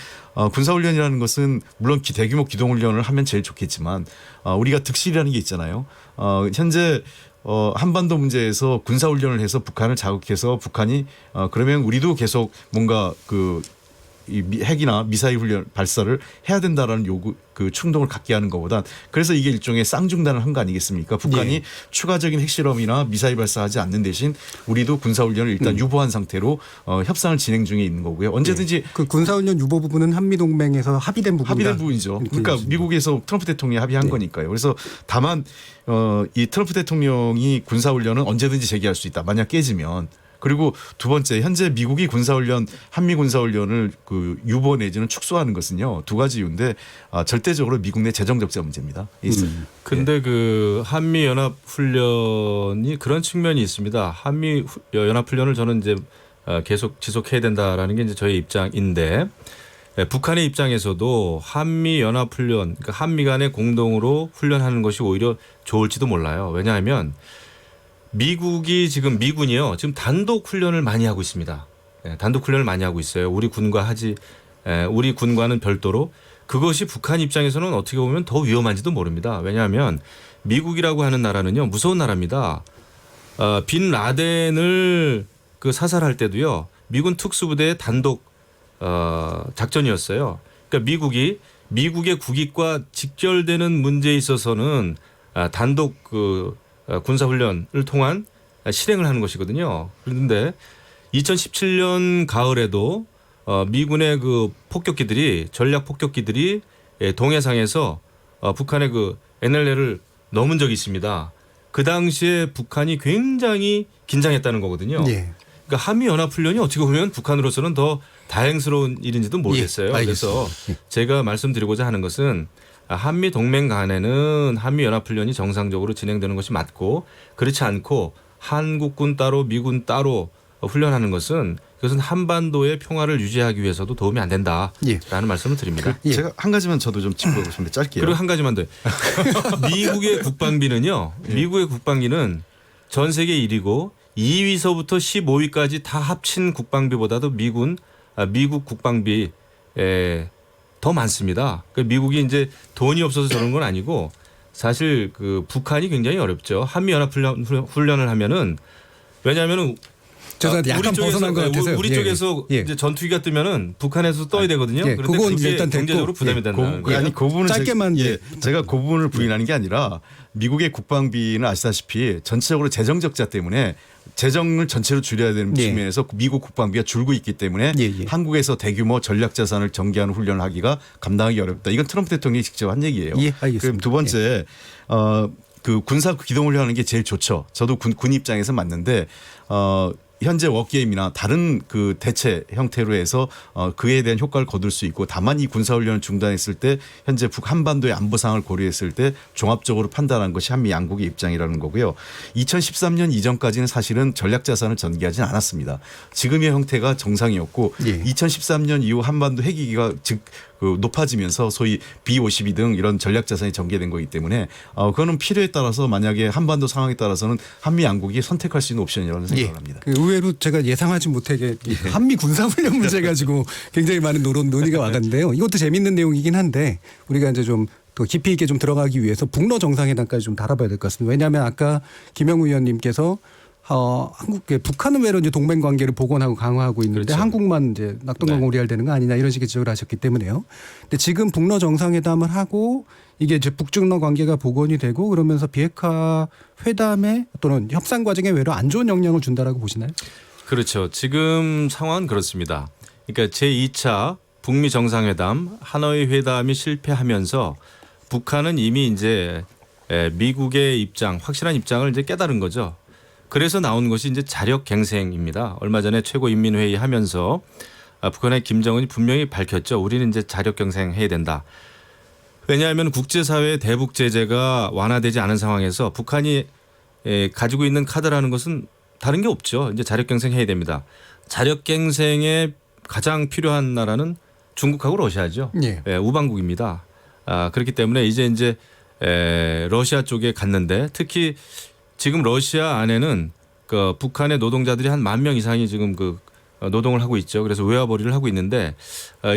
군사훈련이라는 것은 물론 대규모 기동훈련을 하면 제일 좋겠지만 우리가 득실이라는 게 있잖아요. 현재 한반도 문제에서 군사훈련을 해서 북한을 자극해서 북한이 그러면 우리도 계속 뭔가 이 핵이나 미사일 훈련 발사를 해야 된다라는 요구 그 충동을 갖게 하는 것보다 그래서 이게 일종의 쌍중단을 한 거 아니겠습니까? 북한이 추가적인 핵실험이나 미사일 발사하지 않는 대신 우리도 군사훈련을 일단 유보한 상태로 협상을 진행 중에 있는 거고요. 언제든지 그 군사훈련 유보 부분은 한미 동맹에서 합의된 부분이죠. 그러니까 미국에서 트럼프 대통령이 합의한 거니까요. 그래서 다만 이 트럼프 대통령이 군사훈련은 언제든지 재개할 수 있다. 만약 깨지면. 그리고 두 번째 현재 미국이 한미 군사훈련을 그 유보 내지는 축소하는 것은요 두 가지 이유인데 절대적으로 미국 내 재정 적자 문제입니다. 근데 그 한미 연합 훈련이 그런 측면이 있습니다. 한미 연합 훈련을 저는 이제 계속 지속해야 된다라는 게 이제 저희 입장인데 북한의 입장에서도 한미 연합 훈련, 그러니까 한미 간에 공동으로 훈련하는 것이 오히려 좋을지도 몰라요. 왜냐하면 미군이요 지금 단독 훈련을 많이 하고 있습니다. 단독 훈련을 많이 하고 있어요. 우리 군과는 별도로 그것이 북한 입장에서는 어떻게 보면 더 위험한지도 모릅니다. 왜냐하면 미국이라고 하는 나라는요 무서운 나라입니다. 빈 라덴을 그 사살할 때도요 미군 특수부대의 단독 작전이었어요. 그러니까 미국의 국익과 직결되는 문제에 있어서는 단독 군사훈련을 통한 실행을 하는 것이거든요. 그런데 2017년 가을에도 미군의 그 전략 폭격기들이 동해상에서 북한의 그 NLL을 넘은 적이 있습니다. 그 당시에 북한이 굉장히 긴장했다는 거거든요. 그러니까 한미 연합 훈련이 어떻게 보면 북한으로서는 더 다행스러운 일인지도 모르겠어요. 그래서 제가 말씀드리고자 하는 것은 한미 동맹 간에는 한미 연합 훈련이 정상적으로 진행되는 것이 맞고 그렇지 않고 한국군 따로 미군 따로 훈련하는 것은 그것은 한반도의 평화를 유지하기 위해서도 도움이 안 된다라는 말씀을 드립니다. 제가 한 가지만 저도 좀 짚어보고 싶은데 짧게요. 그리고 한 가지만 더. 미국의 국방비는 전 세계 1위고 2위서부터 15위까지 다 합친 국방비보다도 미국 국방비 더 많습니다. 그러니까 미국이 이제 돈이 없어서 저런 건 아니고 사실 그 북한이 굉장히 어렵죠. 한미 연합 훈련을 하면은 왜냐하면은 약간 벗어난 것 같아서요. 우리 쪽에서 이제 전투기가 뜨면은 북한에서 떠야 되거든요. 그런데 그건 그게 일단 경제적으로 부담이 된다는 거예요. 그 부분은 짧게만 제가 그 부분을 부인하는 게 아니라 미국의 국방비는 아시다시피 전체적으로 재정 적자 때문에 재정을 전체로 줄여야 되는 측면에서 미국 국방비가 줄고 있기 때문에 한국에서 대규모 전략 자산을 전개하는 훈련을 하기가 감당하기 어렵다. 이건 트럼프 대통령이 직접 한 얘기예요. 그럼 두 번째 그 군사 기동훈련하는 게 제일 좋죠. 저도 군 입장에서 맞는데 현재 워게임이나 다른 그 대체 형태로 해서 그에 대한 효과를 거둘 수 있고 다만 이 군사훈련을 중단했을 때 현재 한반도의 안보 상황을 고려했을 때 종합적으로 판단한 것이 한미 양국의 입장이라는 거고요. 2013년 이전까지는 사실은 전략자산을 전개하지는 않았습니다. 지금의 형태가 정상이었고 2013년 이후 한반도 핵위기가 높아지면서 소위 B-52 등 이런 전략자산이 전개된 거기 때문에 그거는 필요에 따라서 만약에 한반도 상황에 따라서는 한미 양국이 선택할 수 있는 옵션이라는 생각을 합니다. 그 의외로 제가 예상하지 못하게 한미 군사훈련 문제 가지고 굉장히 많은 논의가 와갔는데요. 이것도 재밌는 내용이긴 한데 우리가 이제 좀 더 깊이 있게 좀 들어가기 위해서 북러 정상회담까지 좀 다뤄봐야 될 것 같습니다. 왜냐하면 아까 김영우 의원님께서 북한은 외로 이제 동맹 관계를 복원하고 강화하고 있는데 그렇죠. 한국만 이제 낙동강오리알 되는 거 아니냐 이런 식의 지적을 하셨기 때문에요. 근데 지금 북러 정상회담을 하고 이게 이제 북중러 관계가 복원이 되고 그러면서 비핵화 회담에 또는 협상 과정에 외로 안 좋은 영향을 준다라고 보시나요? 그렇죠. 지금 상황은 그렇습니다. 그러니까 제2차 북미 정상회담 하노이 회담이 실패하면서 북한은 이미 이제 미국의 입장, 확실한 입장을 이제 깨달은 거죠. 그래서 나온 것이 이제 자력갱생입니다. 얼마 전에 최고인민회의 하면서 북한의 김정은이 분명히 밝혔죠. 우리는 이제 자력갱생해야 된다. 왜냐하면 국제사회의 대북 제재가 완화되지 않은 상황에서 북한이 가지고 있는 카드라는 것은 다른 게 없죠. 이제 자력갱생해야 됩니다. 자력갱생에 가장 필요한 나라는 중국하고 러시아죠. 우방국입니다. 그렇기 때문에 이제 러시아 쪽에 갔는데 특히 지금 러시아 안에는 그 북한의 노동자들이 한 10,000명 이상이 지금 그 노동을 하고 있죠. 그래서 외화벌이를 하고 있는데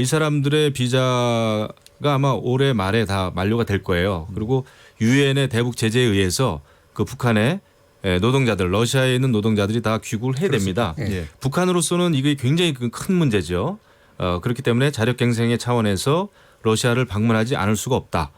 이 사람들의 비자가 아마 올해 말에 다 만료가 될 거예요. 그리고 유엔의 대북 제재에 의해서 그 북한의 노동자들, 러시아에 있는 노동자들이 다 귀국을 해야 됩니다. 북한으로서는 이게 굉장히 큰 문제죠. 그렇기 때문에 자력갱생의 차원에서 러시아를 방문하지 않을 수가 없다.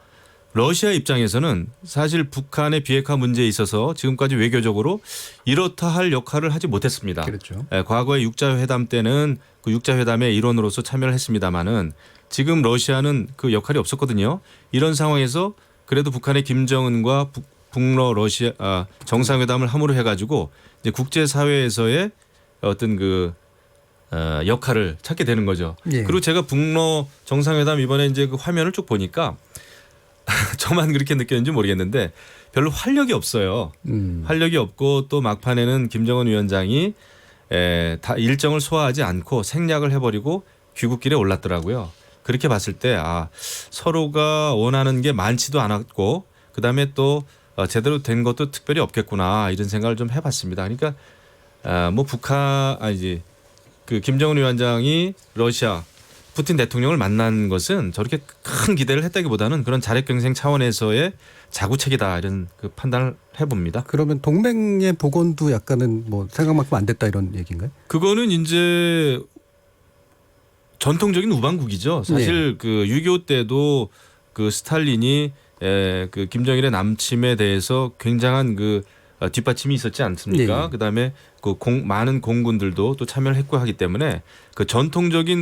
러시아 입장에서는 사실 북한의 비핵화 문제에 있어서 지금까지 외교적으로 이렇다 할 역할을 하지 못했습니다. 그렇죠. 과거에 육자회담 때는 그 육자회담의 일원으로서 참여를 했습니다마는 지금 러시아는 그 역할이 없었거든요. 이런 상황에서 그래도 북한의 김정은과 북러 러시아 정상회담을 함으로 해가지고 이제 국제사회에서의 어떤 그 역할을 찾게 되는 거죠. 그리고 제가 북러 정상회담 이번에 이제 그 화면을 쭉 보니까 저만 그렇게 느꼈는지 모르겠는데 별로 활력이 없어요. 활력이 없고 또 막판에는 김정은 위원장이 다 일정을 소화하지 않고 생략을 해버리고 귀국길에 올랐더라고요. 그렇게 봤을 때 서로가 원하는 게 많지도 않았고 그다음에 또 제대로 된 것도 특별히 없겠구나 이런 생각을 좀 해봤습니다. 그러니까 뭐 그 김정은 위원장이 러시아 푸틴 대통령을 만난 것은 저렇게 큰 기대를 했다기보다는 그런 자력갱생 차원에서의 자구책이다 이런 그 판단을 해봅니다. 그러면 동맹의 복원도 약간은 뭐 생각만큼 안 됐다 이런 얘기인가요? 그거는 이제 전통적인 우방국이죠. 사실 그 6.25 때도 그 스탈린이 그 김정일의 남침에 대해서 굉장한 그 뒷받침이 있었지 않습니까? 그다음에 그 많은 공군들도 또 참여를 했고 하기 때문에 그 전통적인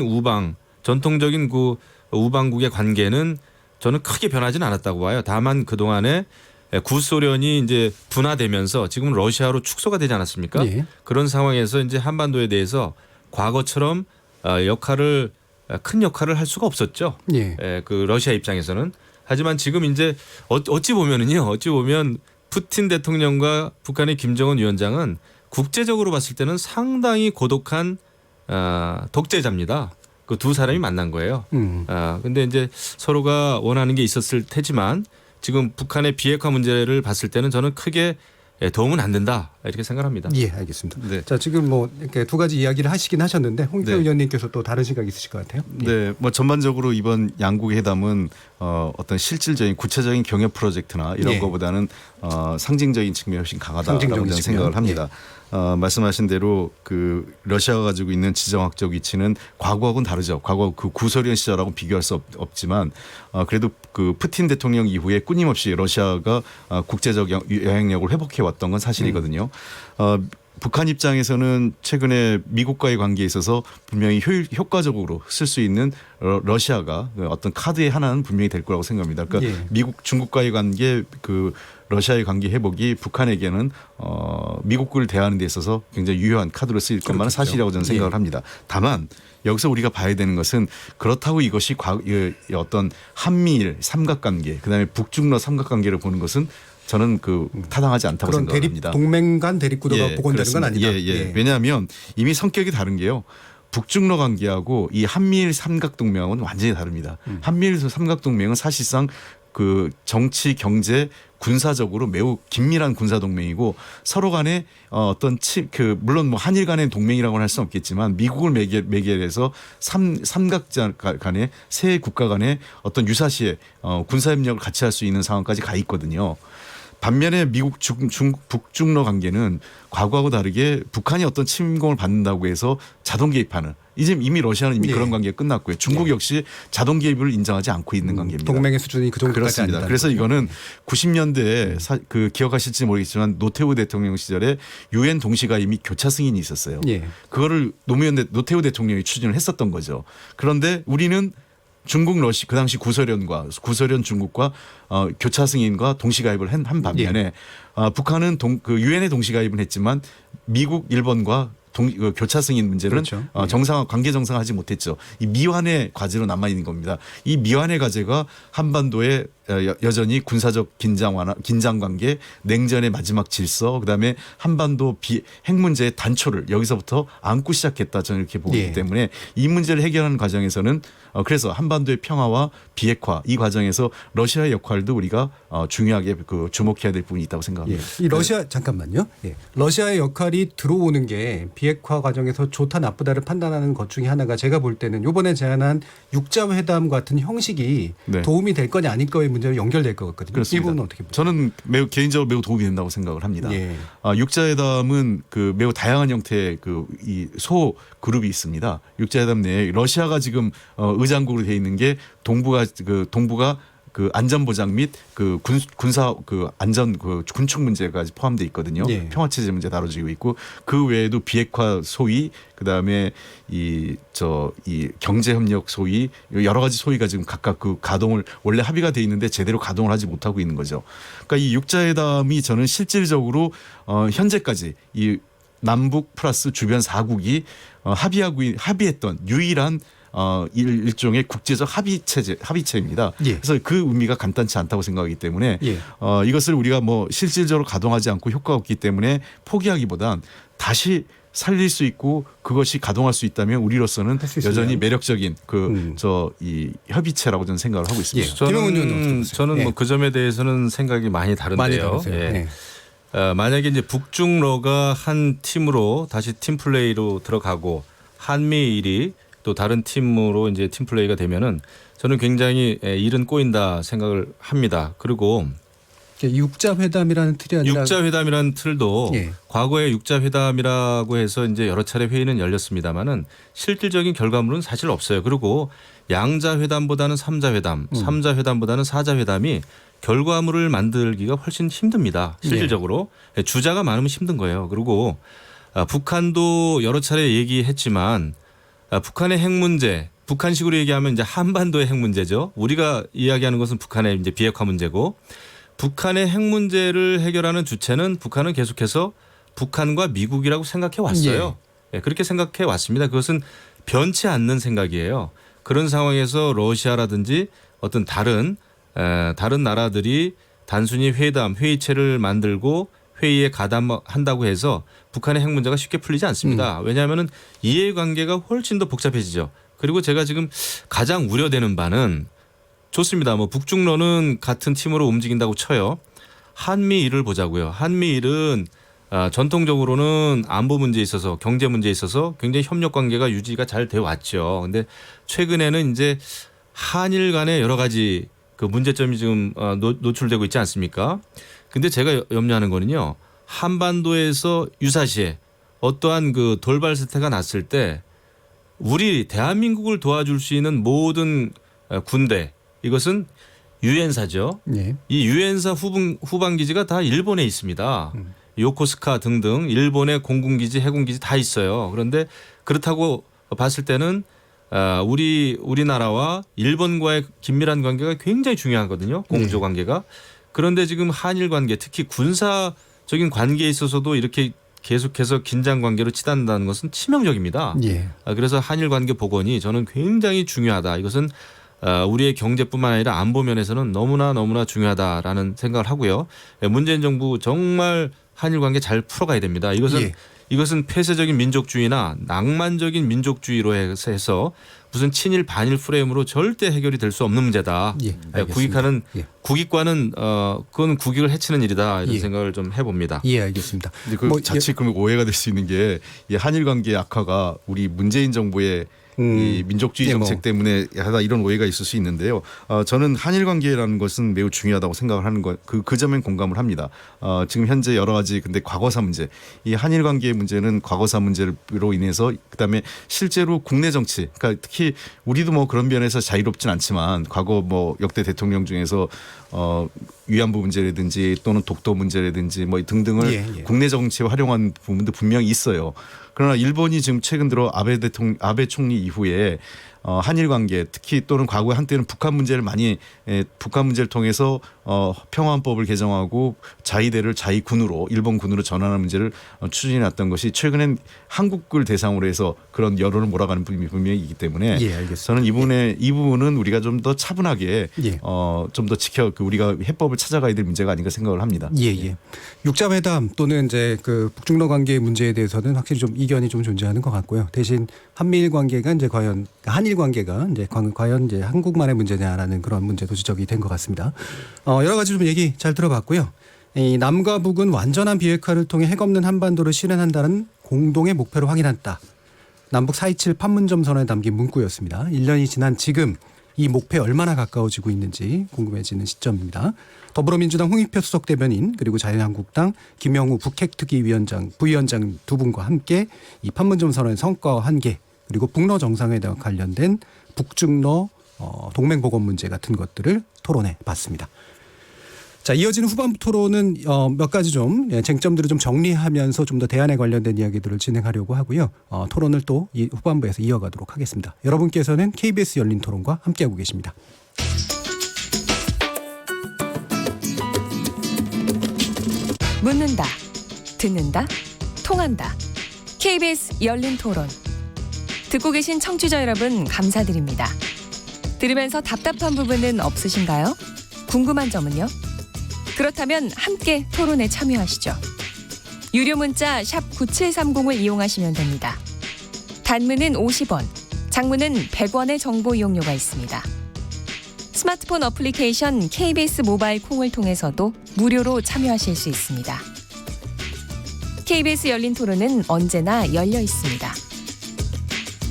전통적인 그 우방국의 관계는 저는 크게 변하지는 않았다고 봐요. 다만 그동안에 구소련이 이제 분화되면서 지금 러시아로 축소가 되지 않았습니까? 그런 상황에서 이제 한반도에 대해서 과거처럼 큰 역할을 할 수가 없었죠. 그 러시아 입장에서는. 하지만 지금 이제 어찌 보면 푸틴 대통령과 북한의 김정은 위원장은 국제적으로 봤을 때는 상당히 고독한 독재자입니다. 그 두 사람이 만난 거예요. 근데 이제 서로가 원하는 게 있었을 테지만 지금 북한의 비핵화 문제를 봤을 때는 저는 크게 도움은 안 된다 이렇게 생각합니다. 알겠습니다. 자 지금 뭐 이렇게 두 가지 이야기를 하시긴 하셨는데 홍익표 의원님께서 또 다른 시각 있으실 것 같아요. 네, 뭐 전반적으로 이번 양국의 회담은 어떤 실질적인 구체적인 경협 프로젝트나 이런 것보다는 상징적인 측면이 훨씬 강하다라고 저는 생각을 합니다. 말씀하신 대로 그 러시아가 가지고 있는 지정학적 위치는 과거하고는 다르죠. 과거 그 구소련 시절하고 비교할 수 없지만 그래도 그 푸틴 대통령 이후에 끊임없이 러시아가 국제적 영향력을 회복해 왔던 건 사실이거든요. 북한 입장에서는 최근에 미국과의 관계에 있어서 분명히 효과적으로 쓸 수 있는 러시아가 어떤 카드의 하나는 분명히 될 거라고 생각합니다. 그러니까 예. 미국 중국과의 관계 그 러시아의 관계 회복이 북한에게는 미국을 대하는 데 있어서 굉장히 유효한 카드로 쓰일 것만은 그렇겠죠. 사실이라고 저는 생각을 예. 합니다. 다만 여기서 우리가 봐야 되는 것은 그렇다고 이것이 어떤 한미일 삼각관계 그다음에 북중러 삼각관계를 보는 것은 저는 타당하지 않다고 그런 생각합니다. 동맹 간 대립 구도가 예, 복원되는 건 그렇습니다. 아니다. 예. 왜냐하면 이미 성격이 다른 게요. 북중러 관계하고 이 한미일 삼각동맹은 완전히 다릅니다. 한미일 삼각동맹은 사실상 그 정치, 경제, 군사적으로 매우 긴밀한 군사 동맹이고 서로 간에 어떤 물론 뭐 한일 간의 동맹이라고는 할 수는 없겠지만 미국을 매개해서 삼각자 간의 세 국가 간의 어떤 유사시에 군사 협력을 같이 할 수 있는 상황까지 가 있거든요. 반면에 미국 북중러 관계는 과거하고 다르게 북한이 어떤 침공을 받는다고 해서 자동 개입하는 이미 러시아는 이미 예. 그런 관계가 끝났고요. 중국 역시 자동 개입을 인정하지 않고 있는 관계입니다. 동맹의 수준이 그 정도까지 그렇습니다. 아니다. 그래서 이거는 90년대에 기억하실지 모르겠지만 노태우 대통령 시절에 유엔 동시가 이미 교차 승인이 있었어요. 예. 그거를 노태우 대통령이 추진을 했었던 거죠. 그런데 우리는 중국 그 당시 구소련 중국과 교차 승인과 동시가입을 한 반면에 북한은 유엔에 동시가입은 했지만 미국, 일본과 교차 승인 문제는 그렇죠. 관계 정상화하지 못했죠. 이 미완의 과제로 남아 있는 겁니다. 이 미완의 과제가 한반도에 여전히 군사적 긴장 관계, 냉전의 마지막 질서, 그다음에 한반도 핵 문제의 단초를 여기서부터 안고 시작했다 저는 이렇게 보기 예. 때문에 이 문제를 해결하는 과정에서는 그래서 한반도의 평화와 비핵화 이 과정에서 러시아의 역할도 우리가 중요하게 주목해야 될 부분이 있다고 생각합니다. 예. 이 러시아 잠깐만요. 예. 러시아의 역할이 들어오는 게 비핵화 과정에서 좋다 나쁘다를 판단하는 것 중에 하나가 제가 볼 때는 이번에 제안한 육자회담 같은 형식이 네. 도움이 될 거냐 아닐 거의 문제로 연결될 것 같거든요. 그렇습니다. 이 부분은 어떻게 보세요? 저는 개인적으로 매우 도움이 된다고 생각을 합니다. 예. 육자회담은 매우 다양한 형태의 이 소 그룹이 있습니다. 육자회담 내에 러시아가 지금 의장국으로 되어 있는 게 동부가 안전보장 및 군사 안전 군축 문제까지 포함되어 있거든요. 예. 평화체제 문제 다뤄지고 있고 그 외에도 비핵화 소위 그다음에 이 경제협력 소위 여러 가지 소위가 지금 각각 가동을 원래 합의가 돼 있는데 제대로 가동을 하지 못하고 있는 거죠. 그러니까 이 육자회담이 저는 실질적으로 현재까지 이 남북 플러스 주변 4국이 합의했던 유일한 일종의 국제적 합의체입니다. 예. 그래서 그 의미가 간단치 않다고 생각하기 때문에 예. 이것을 우리가 실질적으로 가동하지 않고 효과가 없기 때문에 포기하기보단 다시 살릴 수 있고 그것이 가동할 수 있다면 우리로서는 할수 있으면. 여전히 매력적인 이 협의체라고 저는 생각을 하고 있습니다. 예. 김영훈 의원은 어떻게 보세요? 저는 예. 그 점에 대해서는 생각이 많이 다른데요. 많이 다르세요. 예. 예. 만약에 이제 북중러가 한 팀으로 다시 팀 플레이로 들어가고 한미일이 또 다른 팀으로 이제 팀 플레이가 되면은 저는 굉장히 일은 꼬인다 생각을 합니다. 그리고 육자회담이라는 틀이 아니라 육자회담이라는 틀도 예. 과거에 육자회담이라고 해서 이제 여러 차례 회의는 열렸습니다만은 실질적인 결과물은 사실 없어요. 그리고 양자회담보다는 삼자회담, 삼자회담보다는 사자회담이 결과물을 만들기가 훨씬 힘듭니다. 실질적으로 주자가 많으면 힘든 거예요. 그리고 북한도 여러 차례 얘기했지만 북한의 핵 문제, 북한식으로 얘기하면 이제 한반도의 핵 문제죠. 우리가 이야기하는 것은 북한의 이제 비핵화 문제고 북한의 핵 문제를 해결하는 주체는 북한은 계속해서 북한과 미국이라고 생각해 왔어요. 예, 그렇게 생각해 왔습니다. 그것은 변치 않는 생각이에요. 그런 상황에서 러시아라든지 어떤 다른 나라들이 단순히 회의체를 만들고 회의에 가담한다고 해서 북한의 핵 문제가 쉽게 풀리지 않습니다. 왜냐하면 이해관계가 훨씬 더 복잡해지죠. 그리고 제가 지금 가장 우려되는 바는 좋습니다. 북중러는 같은 팀으로 움직인다고 쳐요. 한미일을 보자고요. 한미일은 전통적으로는 안보 문제에 있어서 경제 문제에 있어서 굉장히 협력 관계가 유지가 잘 돼 왔죠. 근데 최근에는 이제 한일 간의 여러 가지 그 문제점이 지금 노출되고 있지 않습니까? 근데 제가 염려하는 거는요. 한반도에서 유사시에 어떠한 그 돌발 사태가 났을 때 우리 대한민국을 도와줄 수 있는 모든 군대 이것은 유엔사죠. 예. 이 유엔사 후방 기지가 다 일본에 있습니다. 요코스카 등등 일본의 공군기지, 해군기지 다 있어요. 그런데 그렇다고 봤을 때는 우리나라와 일본과의 긴밀한 관계가 굉장히 중요하거든요. 공조 관계가. 그런데 지금 한일 관계, 특히 군사적인 관계에 있어서도 이렇게 계속해서 긴장 관계로 치닫는다는 것은 치명적입니다. 예. 그래서 한일 관계 복원이 저는 굉장히 중요하다. 이것은 우리의 경제뿐만 아니라 안보 면에서는 너무나 중요하다라는 생각을 하고요. 문재인 정부 정말 한일 관계 잘 풀어가야 됩니다. 이것은 폐쇄적인 민족주의나 낭만적인 민족주의로 해서 무슨 친일 반일 프레임으로 절대 해결이 될 수 없는 문제다. 국익하는 국익과는 그건 국익을 해치는 일이다. 이런 생각을 좀 해봅니다. 예, 알겠습니다. 근데 자칫 그러면 오해가 될 수 있는 게 이 한일 관계 악화가 우리 문재인 정부의 이 민족주의 정책 때문에 하다 이런 오해가 있을 수 있는데요. 저는 한일 관계라는 것은 매우 중요하다고 생각을 하는 것, 그 점엔 공감을 합니다. 지금 현재 여러 가지 근데 과거사 문제, 이 한일 관계의 문제는 과거사 문제로 인해서 그다음에 실제로 국내 정치, 그러니까 특히 우리도 뭐 그런 면에서 자유롭진 않지만 과거 뭐 역대 대통령 중에서 위안부 문제라든지 또는 독도 문제라든지 뭐 등등을 국내 정치에 활용한 부분도 분명히 있어요. 그러나 일본이 지금 최근 들어 아베 총리 이후에 한일 관계 특히 또는 과거에 한때는 북한 문제를 통해서 평화헌법을 개정하고 자위대를 자위군으로 일본 군으로 전환하는 문제를 추진해왔던 것이 최근엔 한국을 대상으로 해서 그런 여론을 몰아가는 부분이 분명히 있기 때문에 저는 이 부분은 우리가 좀 더 차분하게 좀 더 우리가 해법을 찾아가야 될 문제가 아닌가 생각을 합니다. 육자회담 또는 이제 그 북중러 관계 문제에 대해서는 확실히 좀 이견이 좀 존재하는 것 같고요. 대신 한미일 관계가 이제 과연 한일 관계가 이제 과연 이제 한국만의 문제냐라는 그런 문제도 지적이 된 것 같습니다. 여러 가지 좀 얘기 잘 들어봤고요. 이 남과 북은 완전한 비핵화를 통해 핵없는 한반도를 실현한다는 공동의 목표를 확인했다. 남북 4.27 판문점 선언에 담긴 문구였습니다. 1년이 지난 지금 이 목표에 얼마나 가까워지고 있는지 궁금해지는 시점입니다. 더불어민주당 홍익표 수석 대변인 그리고 자유한국당 김영우 부위원장 두 분과 함께 이 판문점 선언의 성과와 한계 그리고 북러 정상회담과 관련된 북중러 동맹 복원 문제 같은 것들을 토론해 봤습니다. 자, 이어지는 후반부 토론은 몇 가지 좀 쟁점들을 좀 정리하면서 좀 더 대안에 관련된 이야기들을 진행하려고 하고요. 토론을 또 이 후반부에서 이어가도록 하겠습니다. 여러분께서는 KBS 열린 토론과 함께하고 계십니다. 묻는다, 듣는다, 통한다. KBS 열린 토론. 듣고 계신 청취자 여러분 감사드립니다. 들으면서 답답한 부분은 없으신가요? 궁금한 점은요? 그렇다면 함께 토론에 참여하시죠. 유료 문자 샵 9730을 이용하시면 됩니다. 단문은 50원, 장문은 100원의 정보 이용료가 있습니다. 스마트폰 어플리케이션 KBS 모바일 콩을 통해서도 무료로 참여하실 수 있습니다. KBS 열린 토론은 언제나 열려 있습니다.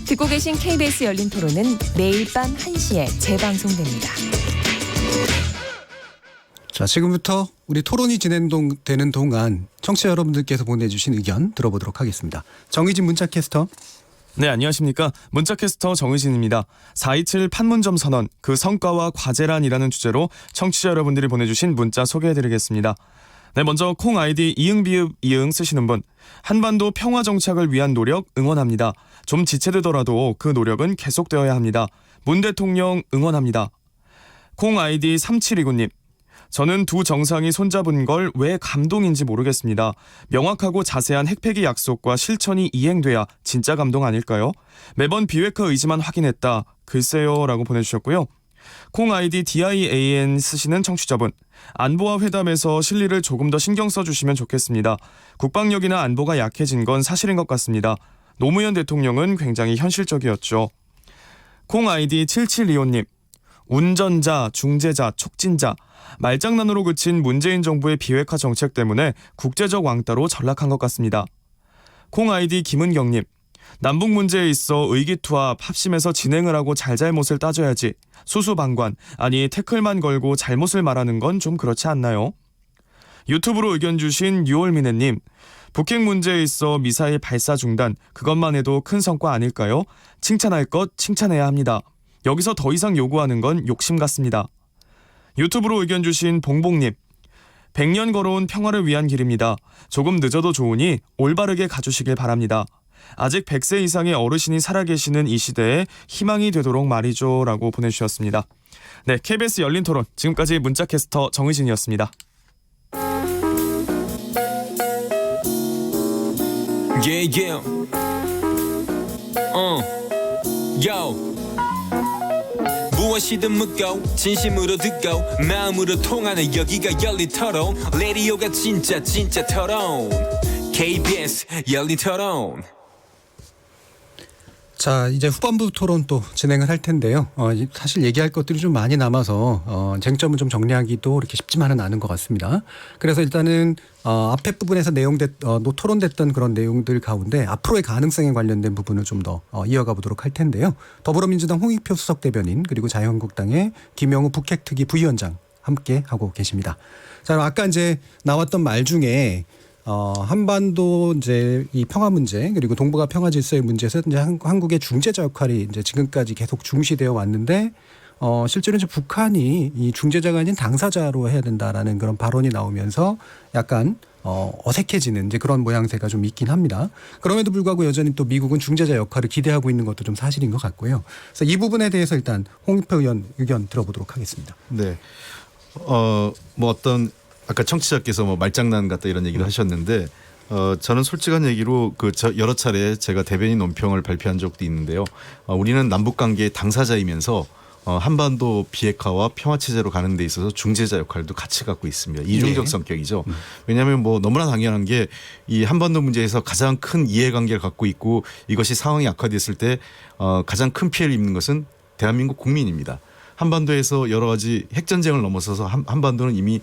듣고 계신 KBS 열린 토론은 매일 밤 1시에 재방송됩니다. 자, 지금부터 우리 토론이 진행되는 동안 청취자 여러분들께서 보내주신 의견 들어보도록 하겠습니다. 정의진 문자캐스터. 네, 안녕하십니까. 문자캐스터 정의진입니다. 4.27 판문점 선언, 그 성과와 과제란이라는 주제로 청취자 여러분들이 보내주신 문자 소개해드리겠습니다. 네, 먼저 콩 아이디 이응 쓰시는 분. 한반도 평화 정착을 위한 노력 응원합니다. 좀 지체되더라도 그 노력은 계속되어야 합니다. 문 대통령 응원합니다. 콩 아이디 3729님. 저는 두 정상이 손잡은 걸 왜 감동인지 모르겠습니다. 명확하고 자세한 핵폐기 약속과 실천이 이행돼야 진짜 감동 아닐까요? 매번 비핵화 의지만 확인했다. 글쎄요 라고 보내주셨고요. 콩 아이디 DIAN 쓰시는 청취자분. 안보와 회담에서 실리를 조금 더 신경 써주시면 좋겠습니다. 국방력이나 안보가 약해진 건 사실인 것 같습니다. 노무현 대통령은 굉장히 현실적이었죠. 콩 아이디 7725님. 운전자, 중재자, 촉진자. 말장난으로 그친 문재인 정부의 비핵화 정책 때문에 국제적 왕따로 전락한 것 같습니다. 콩 아이디 김은경님. 남북 문제에 있어 의기투합, 합심해서 진행을 하고 잘잘못을 따져야지. 수수방관, 아니 태클만 걸고 잘못을 말하는 건 좀 그렇지 않나요? 유튜브로 의견 주신 유월미네님. 북핵 문제에 있어 미사일 발사 중단, 그것만 해도 큰 성과 아닐까요? 칭찬할 것 칭찬해야 합니다. 여기서 더 이상 요구하는 건 욕심 같습니다. 유튜브로 의견 주신 봉봉님. 100년 걸어온 평화를 위한 길입니다. 조금 늦어도 좋으니 올바르게 가주시길 바랍니다. 아직 100세 이상의 어르신이 살아계시는 이 시대에 희망이 되도록 말이죠. 라고 보내주셨습니다. 네, KBS 열린 토론. 지금까지 문자캐스터 정의진이었습니다. Yeah. Yo. 무엇이든 묻고 진심으로 듣고 마음으로 통하는 여기가 열린 토론. 라디오가 진짜 토론. KBS 열린 토론. 자, 이제 후반부 토론 또 진행을 할 텐데요. 사실 얘기할 것들이 좀 많이 남아서 쟁점을 좀 정리하기도 이렇게 쉽지만은 않은 것 같습니다. 그래서 일단은 앞에 부분에서 토론됐던 그런 내용들 가운데 앞으로의 가능성에 관련된 부분을 좀 더 이어가 보도록 할 텐데요. 더불어민주당 홍익표 수석 대변인 그리고 자유한국당의 김영우 북핵특위 부위원장 함께 하고 계십니다. 자, 아까 이제 나왔던 말 중에 한반도 이제 이 평화 문제 그리고 동북아 평화 질서의 문제에서 이제 한국의 중재자 역할이 이제 지금까지 계속 중시되어 왔는데 실제로 이제 북한이 이 중재자가 아닌 당사자로 해야 된다라는 그런 발언이 나오면서 약간 어색해지는 이제 그런 모양새가 좀 있긴 합니다. 그럼에도 불구하고 여전히 또 미국은 중재자 역할을 기대하고 있는 것도 좀 사실인 것 같고요. 그래서 이 부분에 대해서 일단 홍익표 의원 의견 들어보도록 하겠습니다. 네. 뭐 어떤 아까 청취자께서 뭐 말장난 같다 이런 얘기를 하셨는데 저는 솔직한 얘기로 여러 차례 제가 대변인 논평을 발표한 적도 있는데요. 우리는 남북 관계의 당사자이면서 한반도 비핵화와 평화 체제로 가는 데 있어서 중재자 역할도 같이 갖고 있습니다. 이중적 네. 성격이죠. 왜냐하면 뭐 너무나 당연한 게 이 한반도 문제에서 가장 큰 이해관계를 갖고 있고 이것이 상황이 악화됐을 때 가장 큰 피해를 입는 것은 대한민국 국민입니다. 한반도에서 여러 가지 핵전쟁을 넘어서서 한반도는 이미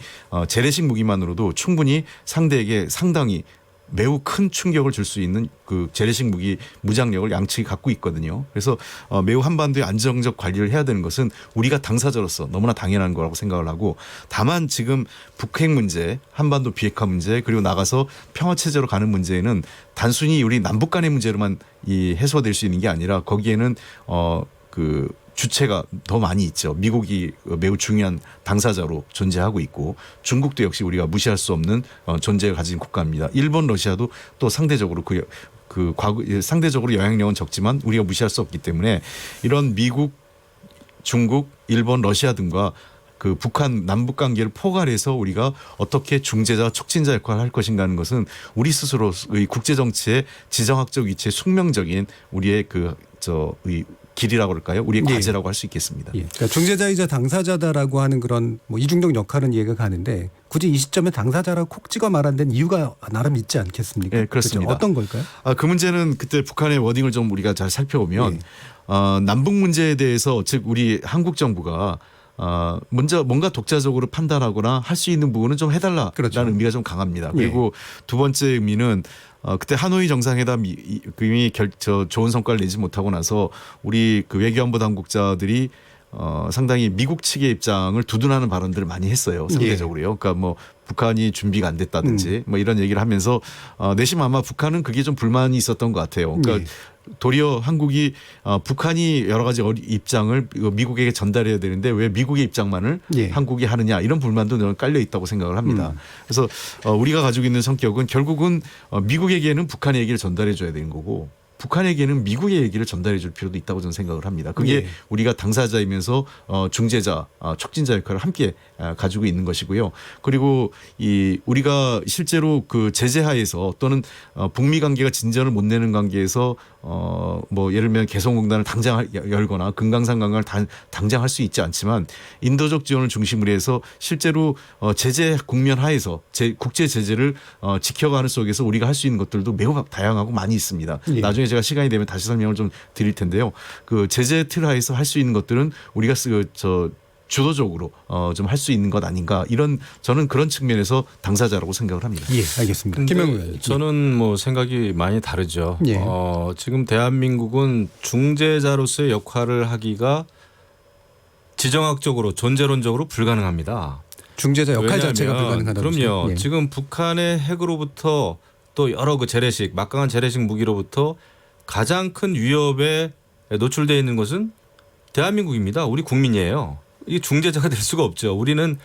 재래식 무기만으로도 충분히 상대에게 상당히 매우 큰 충격을 줄 수 있는 그 재래식 무기 무장력을 양측이 갖고 있거든요. 그래서 매우 한반도의 안정적 관리를 해야 되는 것은 우리가 당사자로서 너무나 당연한 거라고 생각을 하고 다만 지금 북핵 문제, 한반도 비핵화 문제 그리고 나가서 평화 체제로 가는 문제는 단순히 우리 남북 간의 문제로만 해소될 수 있는 게 아니라 거기에는 주체가 더 많이 있죠. 미국이 매우 중요한 당사자로 존재하고 있고 중국도 역시 우리가 무시할 수 없는 존재를 가진 국가입니다. 일본, 러시아도 또 상대적으로 상대적으로 영향력은 적지만 우리가 무시할 수 없기 때문에 이런 미국, 중국, 일본, 러시아 등과 그 북한 남북 관계를 포괄해서 우리가 어떻게 중재자, 촉진자 역할을 할 것인가 하는 것은 우리 스스로의 국제 정치의 지정학적 위치의 숙명적인 우리의 길이라고 그럴까요? 우리의 과제라고 할 수 있겠습니다. 예. 그러니까 중재자이자 당사자다라고 하는 그런 뭐 이중적 역할은 이해가 가는데 굳이 이 시점에 당사자라고 콕 찍어 말한 데는 이유가 나름 있지 않겠습니까? 네, 그렇습니다. 그렇죠? 어떤 걸까요? 그 문제는 그때 북한의 워딩을 좀 우리가 잘 살펴보면 남북 문제에 대해서 즉 우리 한국 정부가 먼저 뭔가 독자적으로 판단하거나 할 수 있는 부분은 좀 해달라라는 그렇죠. 의미가 좀 강합니다. 그리고 두 번째 의미는 그때 하노이 정상회담이 좋은 성과를 내지 못하고 나서 우리 그 외교안보 당국자들이 상당히 미국 측의 입장을 두둔하는 발언들을 많이 했어요. 상대적으로요. 그러니까 뭐 북한이 준비가 안 됐다든지 뭐 이런 얘기를 하면서 내심 아마 북한은 그게 좀 불만이 있었던 것 같아요. 그러니까 도리어 한국이 북한이 여러 가지 입장을 미국에게 전달해야 되는데 왜 미국의 입장만을 한국이 하느냐 이런 불만도 늘 깔려 있다고 생각을 합니다. 그래서 우리가 가지고 있는 성격은 결국은 미국에게는 북한의 얘기를 전달해 줘야 되는 거고 북한에게는 미국의 얘기를 전달해 줄 필요도 있다고 저는 생각을 합니다. 그게 우리가 당사자이면서 중재자, 촉진자 역할을 함께 가지고 있는 것이고요. 그리고 우리가 실제로 그 제재하에서 또는 북미 관계가 진전을 못 내는 관계에서 뭐 예를 들면 개성공단을 당장 열거나 금강산 관광을 당장 할 수 있지 않지만 인도적 지원을 중심으로 해서 실제로 제재 국면 하에서 국제 제재를 지켜가는 속에서 우리가 할 수 있는 것들도 매우 다양하고 많이 있습니다. 나중에 제가 시간이 되면 다시 설명을 좀 드릴 텐데요. 그 제재 틀 하에서 할 수 있는 것들은 우리가 주도적으로 좀 할 수 있는 것 아닌가 저는 그런 측면에서 당사자라고 생각을 합니다. 예, 알겠습니다. 김영우 의원. 저는 뭐 생각이 많이 다르죠. 지금 대한민국은 중재자로서의 역할을 하기가 지정학적으로 존재론적으로 불가능합니다. 중재자 역할 자체가 불가능하다고. 그럼요. 지금 북한의 핵으로부터 또 여러 막강한 재래식 무기로부터 가장 큰 위협에 노출되어 있는 것은 대한민국입니다. 우리 국민이에요. 이 중재자가 될 수가 없죠. 우리는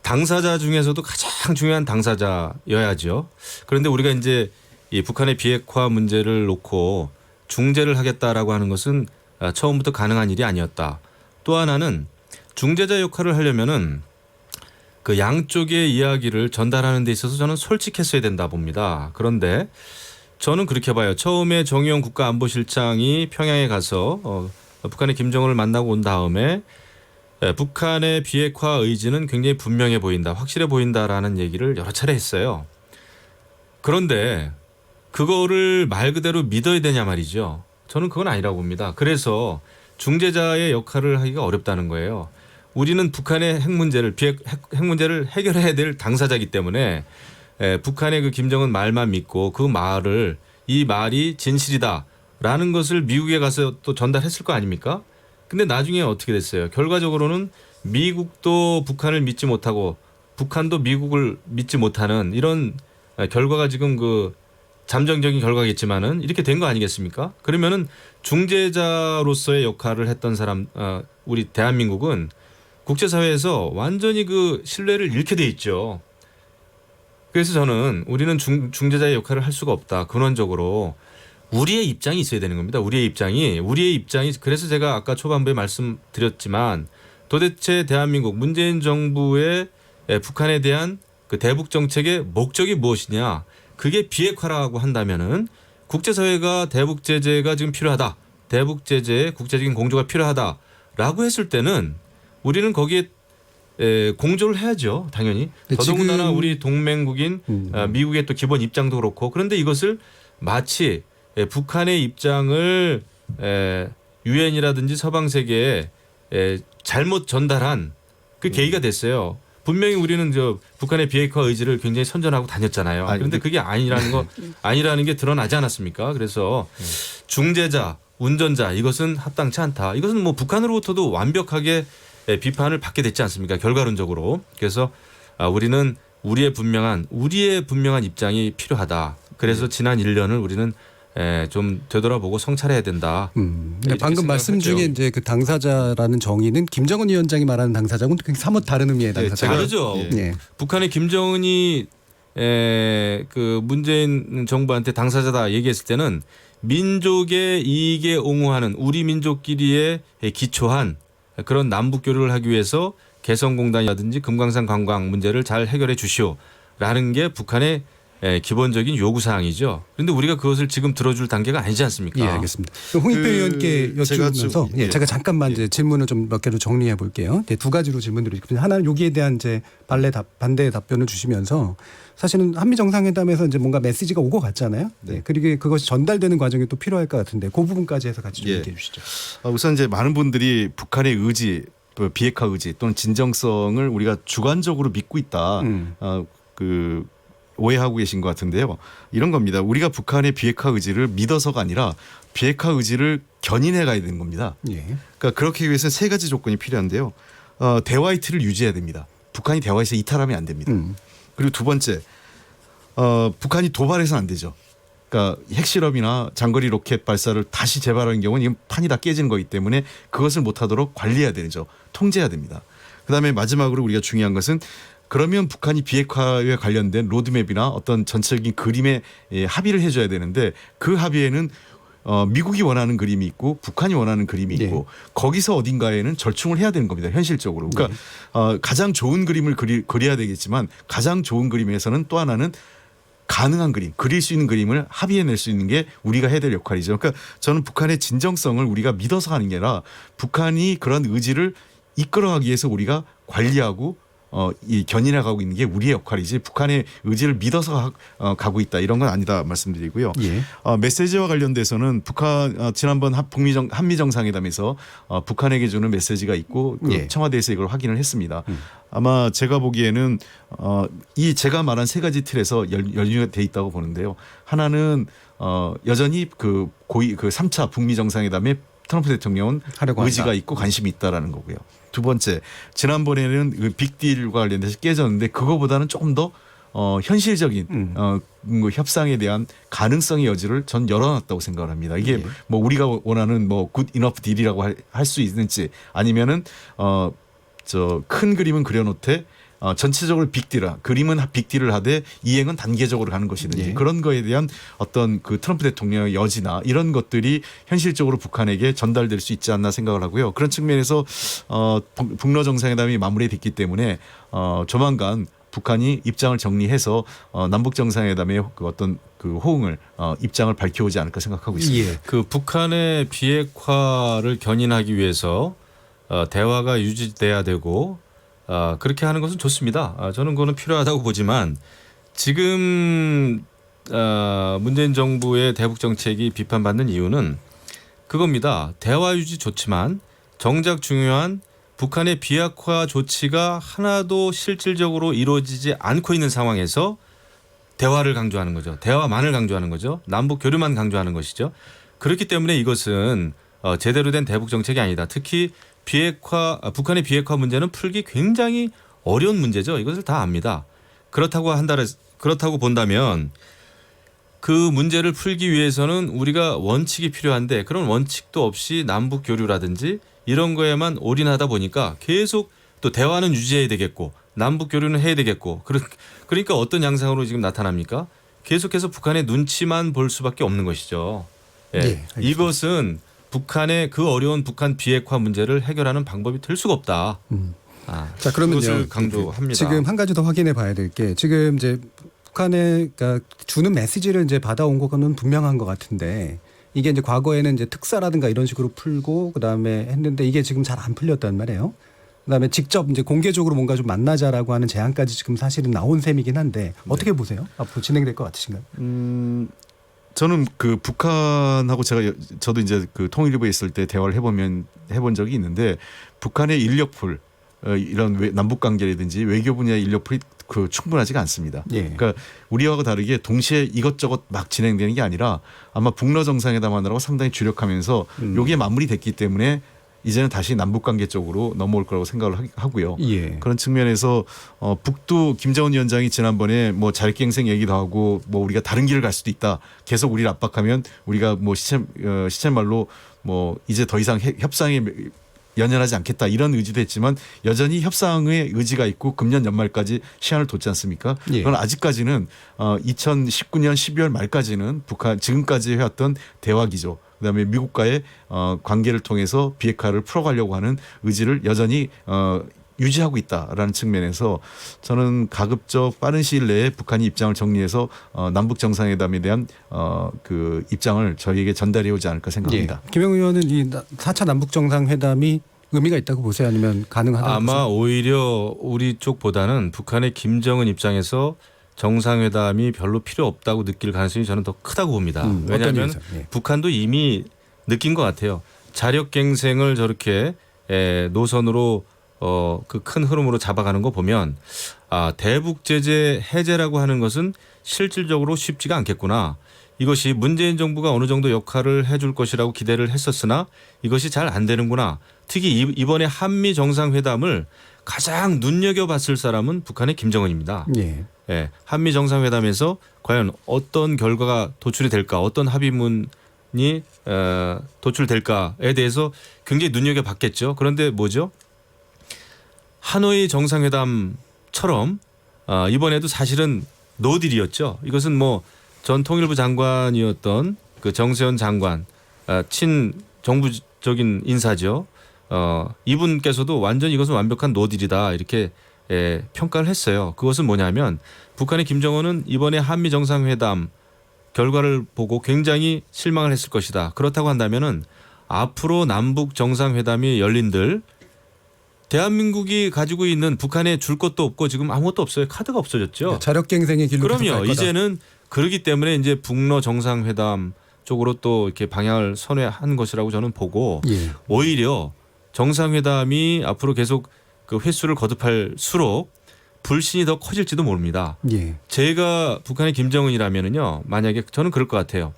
당사자 중에서도 가장 중요한 당사자여야죠. 그런데 우리가 이제 이 북한의 비핵화 문제를 놓고 중재를 하겠다라고 하는 것은 처음부터 가능한 일이 아니었다. 또 하나는 중재자 역할을 하려면은 그 양쪽의 이야기를 전달하는 데 있어서 저는 솔직했어야 된다 봅니다. 그런데 저는 그렇게 봐요. 처음에 정의용 국가안보실장이 평양에 가서 북한의 김정은을 만나고 온 다음에 북한의 비핵화 의지는 굉장히 분명해 보인다, 확실해 보인다라는 얘기를 여러 차례 했어요. 그런데 그거를 말 그대로 믿어야 되냐 말이죠. 저는 그건 아니라고 봅니다. 그래서 중재자의 역할을 하기가 어렵다는 거예요. 우리는 북한의 핵 문제를 해결해야 될 당사자이기 때문에 북한의 그 김정은 말만 믿고 그 말을 이 말이 진실이다라는 것을 미국에 가서 또 전달했을 거 아닙니까? 근데 나중에 어떻게 됐어요? 결과적으로는 미국도 북한을 믿지 못하고 북한도 미국을 믿지 못하는 이런 결과가 지금 그 잠정적인 결과겠지만은 이렇게 된 거 아니겠습니까? 그러면은 중재자로서의 역할을 했던 사람, 우리 대한민국은 국제사회에서 완전히 그 신뢰를 잃게 돼 있죠. 그래서 저는 우리는 중재자의 역할을 할 수가 없다. 근원적으로 우리의 입장이 있어야 되는 겁니다. 우리의 입장이 그래서 제가 아까 초반부에 말씀드렸지만 도대체 대한민국 문재인 정부의 북한에 대한 그 대북 정책의 목적이 무엇이냐? 그게 비핵화라고 한다면은 국제사회가 대북 제재가 지금 필요하다. 대북 제재의 국제적인 공조가 필요하다라고 했을 때는 우리는 거기에 공조를 해야죠. 당연히. 더더군다나 우리 동맹국인 미국의 또 기본 입장도 그렇고 그런데 이것을 마치 북한의 입장을 유엔이라든지 서방 세계에 잘못 전달한 그 계기가 됐어요. 분명히 우리는 저 북한의 비핵화 의지를 굉장히 선전하고 다녔잖아요. 그런데 그게 아니라는 게 드러나지 않았습니까? 그래서 중재자, 운전자 이것은 합당치 않다. 이것은 뭐 북한으로부터도 완벽하게 비판을 받게 됐지 않습니까? 결과론적으로. 그래서 우리는 우리의 분명한 입장이 필요하다. 그래서 지난 1년을 우리는 좀 되돌아보고 성찰해야 된다. 방금 말씀 중에 이제 그 당사자라는 정의는 김정은 위원장이 말하는 당사자하고는 사뭇 다른 의미의 당사자. 다르죠. 북한의 김정은이 그 문재인 정부한테 당사자다 얘기했을 때는 민족의 이익에 옹호하는 우리 민족끼리의 기초한 그런 남북 교류를 하기 위해서 개성공단이라든지 금강산 관광 문제를 잘 해결해 주시오라는 게 북한의 기본적인 요구사항이죠. 그런데 우리가 그것을 지금 들어줄 단계가 아니지 않습니까? 예, 알겠습니다. 홍익표 의원께 여쭈면서 제가 잠깐만 이제 질문을 좀 몇 개로 정리해 볼게요. 두 가지로 질문드리고 싶은데 하나는 여기에 대한 이제 반대의 답변을 주시면서 사실은 한미 정상회담에서 이제 뭔가 메시지가 오고 갔잖아요. 네. 그리고 그것이 전달되는 과정이 또 필요할 것 같은데 그 부분까지 해서 같이 좀 얘기해 주시죠. 우선 이제 많은 분들이 북한의 의지, 비핵화 의지 또는 진정성을 우리가 주관적으로 믿고 있다. 오해하고 계신 것 같은데요. 이런 겁니다. 우리가 북한의 비핵화 의지를 믿어서가 아니라 비핵화 의지를 견인해 가야 되는 겁니다. 그러니까 그렇게 위해서 세 가지 조건이 필요한데요. 대화의 틀을 유지해야 됩니다. 북한이 대화에서 이탈하면 안 됩니다. 그리고 두 번째, 북한이 도발해서는 안 되죠. 그러니까 핵실험이나 장거리 로켓 발사를 다시 재발하는 경우는 이건 판이 다 깨지는 거기 때문에 그것을 못하도록 관리해야 되죠. 통제해야 됩니다. 그다음에 마지막으로 우리가 중요한 것은 그러면 북한이 비핵화에 관련된 로드맵이나 어떤 전체적인 그림에 합의를 해줘야 되는데 그 합의에는 미국이 원하는 그림이 있고 북한이 원하는 그림이 있고 거기서 어딘가에는 절충을 해야 되는 겁니다. 현실적으로. 그러니까 가장 좋은 그림을 그려야 되겠지만 가장 좋은 그림에서는 또 하나는 가능한 그림, 그릴 수 있는 그림을 합의해낼 수 있는 게 우리가 해야 될 역할이죠. 그러니까 저는 북한의 진정성을 우리가 믿어서 하는 게 아니라 북한이 그런 의지를 이끌어가기 위해서 우리가 관리하고 이 견인해가고 있는 게 우리의 역할이지 북한의 의지를 믿어서 가고 있다 이런 건 아니다 말씀드리고요. 메시지와 관련돼서는 북한 지난번 한미 정상회담에서 북한에게 주는 메시지가 있고 청와대에서 이걸 확인을 했습니다. 아마 제가 보기에는 이 제가 말한 세 가지 틀에서 연유가 돼 있다고 보는데요. 하나는 여전히 그 3차 북미 정상회담에 트럼프 대통령은 의지가 있고 관심이 있다라는 거고요. 두 번째, 지난번에는 그 빅딜과 관련돼서 깨졌는데 그거보다는 조금 더 현실적인 협상에 대한 가능성의 여지를 전 열어놨다고 생각을 합니다. 이게 뭐 우리가 원하는 뭐 굿 이너프 딜이라고 할 수 있는지 아니면은 저 큰 그림은 그려놓되 전체적으로 빅딜을 그림은 빅딜을 하되 이행은 단계적으로 가는 것이든지 예. 그런 거에 대한 어떤 그 트럼프 대통령의 여지나 이런 것들이 현실적으로 북한에게 전달될 수 있지 않나 생각을 하고요. 그런 측면에서 북러 정상회담이 마무리됐기 때문에 조만간 북한이 입장을 정리해서 남북 정상회담의 그 어떤 그 호응을 입장을 밝혀오지 않을까 생각하고 있습니다. 예. 그 북한의 비핵화를 견인하기 위해서 대화가 유지돼야 되고 그렇게 하는 것은 좋습니다. 저는 그거는 필요하다고 보지만 지금 문재인 정부의 대북 정책이 비판받는 이유는 그겁니다. 대화 유지 좋지만 정작 중요한 북한의 비핵화 조치가 하나도 실질적으로 이루어지지 않고 있는 상황에서 대화를 강조하는 거죠. 대화만을 강조하는 거죠. 남북 교류만 강조하는 것이죠. 그렇기 때문에 이것은 제대로 된 대북 정책이 아니다. 특히 북한의 비핵화 문제는 풀기 굉장히 어려운 문제죠. 이것을 다 압니다. 그렇다고 본다면 그 문제를 풀기 위해서는 우리가 원칙이 필요한데 그런 원칙도 없이 남북 교류라든지 이런 거에만 올인하다 보니까 계속 또 대화는 유지해야 되겠고 남북 교류는 해야 되겠고 그러니까 어떤 양상으로 지금 나타납니까? 계속해서 북한의 눈치만 볼 수밖에 없는 것이죠. 예. 네, 이것은 북한의 그 어려운 북한 비핵화 문제를 해결하는 방법이 될 수가 없다. 자, 그러면요. 그것을 강조합니다. 지금 한 가지 더 확인해 봐야 될 게 지금 이제 북한에 그러니까 주는 메시지를 이제 받아온 거는 분명한 것 같은데 이게 이제 과거에는 이제 특사라든가 이런 식으로 풀고 그다음에 했는데 이게 지금 잘 안 풀렸단 말이에요. 그다음에 직접 이제 공개적으로 뭔가 좀 만나자라고 하는 제안까지 지금 사실은 나온 셈이긴 한데 어떻게 보세요? 앞으로 진행될 것 같으신가요? 저는 그 북한하고 저도 이제 그 통일부에 있을 때 대화를 해본 적이 있는데 북한의 인력풀 이런 남북 관계라든지 외교 분야의 인력풀이 그 충분하지가 않습니다. 예. 그러니까 우리와 다르게 동시에 이것저것 막 진행되는 게 아니라 아마 북러 정상회담 하느라고 상당히 주력하면서 요게 마무리됐기 때문에 이제는 다시 남북 관계 쪽으로 넘어올 거라고 생각을 하고요. 예. 그런 측면에서 북도 김정은 위원장이 지난번에 뭐 자력갱생 얘기도 하고 뭐 우리가 다른 길을 갈 수도 있다. 계속 우리를 압박하면 우리가 뭐 시쳇말로 뭐 이제 더 이상 협상에 연연하지 않겠다 이런 의지도 했지만 여전히 협상의 의지가 있고 금년 연말까지 시한을 뒀지 않습니까? 예. 그건 아직까지는 2019년 12월 말까지는 북한 지금까지 해왔던 대화기조 그다음에 미국과의 관계를 통해서 비핵화를 풀어가려고 하는 의지를 여전히 유지하고 있다라는 측면에서 저는 가급적 빠른 시일 내에 북한이 입장을 정리해서 남북 정상회담에 대한 그 입장을 저희에게 전달해 오지 않을까 생각합니다. 예. 김영 의원은 이 4차 남북 정상회담이 의미가 있다고 보세요? 아니면 가능하다고 아마 보세요? 오히려 우리 쪽보다는 북한의 김정은 입장에서 정상회담이 별로 필요 없다고 느낄 가능성이 저는 더 크다고 봅니다. 왜냐하면 예. 북한도 이미 느낀 것 같아요. 자력갱생을 저렇게 노선으로 그 큰 흐름으로 잡아가는 거 보면 대북 제재 해제라고 하는 것은 실질적으로 쉽지가 않겠구나. 이것이 문재인 정부가 어느 정도 역할을 해줄 것이라고 기대를 했었으나 이것이 잘 안 되는구나. 특히 이번에 한미 정상회담을 가장 눈여겨봤을 사람은 북한의 김정은입니다. 예. 예, 한미 정상회담에서 과연 어떤 결과가 도출이 될까, 어떤 합의문이 도출될까에 대해서 굉장히 눈여겨봤겠죠. 그런데 뭐죠? 하노이 정상회담처럼 이번에도 사실은 노딜이었죠. 이것은 뭐 전 통일부 장관이었던 그 정세현 장관, 친정부적인 인사죠. 이분께서도 완전히 이것은 완벽한 노딜이다 이렇게 평가를 했어요. 그것은 뭐냐면 북한의 김정은은 이번에 한미 정상회담 결과를 보고 굉장히 실망을 했을 것이다. 그렇다고 한다면은 앞으로 남북 정상회담이 열린들 대한민국이 가지고 있는 북한에 줄 것도 없고 지금 아무것도 없어요. 카드가 없어졌죠. 자력갱생의 길로 계속 갈 그럼요. 거다. 이제는 그러기 때문에 이제 북러 정상회담 쪽으로 또 이렇게 방향을 선회한 것이라고 저는 보고 예. 오히려 정상회담이 앞으로 계속 그 횟수를 거듭할수록 불신이 더 커질지도 모릅니다. 예. 제가 북한의 김정은이라면은요, 만약에 저는 그럴 것 같아요.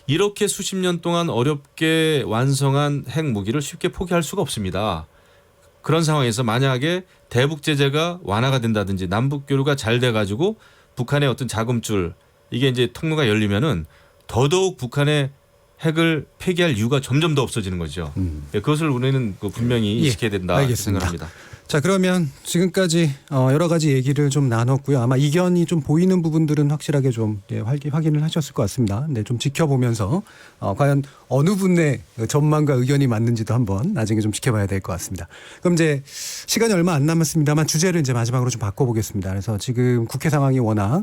이렇게 수십 년 동안 어렵게 완성한 핵무기를 쉽게 포기할 수가 없습니다. 그런 상황에서 만약에 대북 제재가 완화가 된다든지 남북 교류가 잘 돼가지고 북한의 어떤 자금줄 이게 이제 통로가 열리면은 더더욱 북한의 핵을 폐기할 이유가 점점 더 없어지는 거죠. 그것을 우리는 분명히 인식해야 된다 알겠습니다. 생각합니다. 자, 그러면 지금까지 여러 가지 얘기를 좀 나눴고요. 아마 이견이 좀 보이는 부분들은 확실하게 좀 확인을 하셨을 것 같습니다. 네, 좀 지켜보면서 과연 어느 분의 전망과 의견이 맞는지도 한번 나중에 좀 지켜봐야 될 것 같습니다. 그럼 이제 시간이 얼마 안 남았습니다만 주제를 이제 마지막으로 좀 바꿔보겠습니다. 그래서 지금 국회 상황이 워낙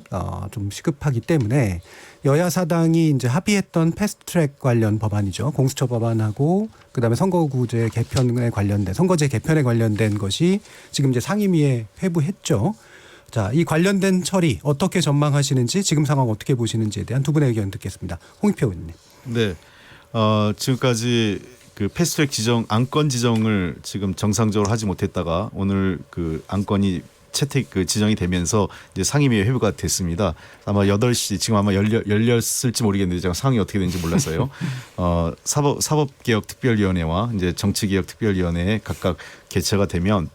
좀 시급하기 때문에 여야 사당이 이제 합의했던 패스트트랙 관련 법안이죠. 공수처 법안하고 그다음에 선거구제 개편에 관련된 선거제 개편에 관련된 것이 지금 이제 상임위에 회부했죠. 자, 이 관련된 처리 어떻게 전망하시는지 지금 상황 어떻게 보시는지에 대한 두 분의 의견 듣겠습니다. 홍익표 의원님. 네, 지금까지 그 패스트트랙 지정 안건 지정을 지금 정상적으로 하지 못했다가 오늘 그 안건이 채택 그 지정이 되면서 이제 상임위에 회부가 됐습니다. 아마 8시 지금 아마 열렸을지 모르겠는데 제가 상황이 어떻게 되는지 몰라서요. 사법개혁특별위원회와 이제 정치개혁특별위원회에 각각 개최가 되면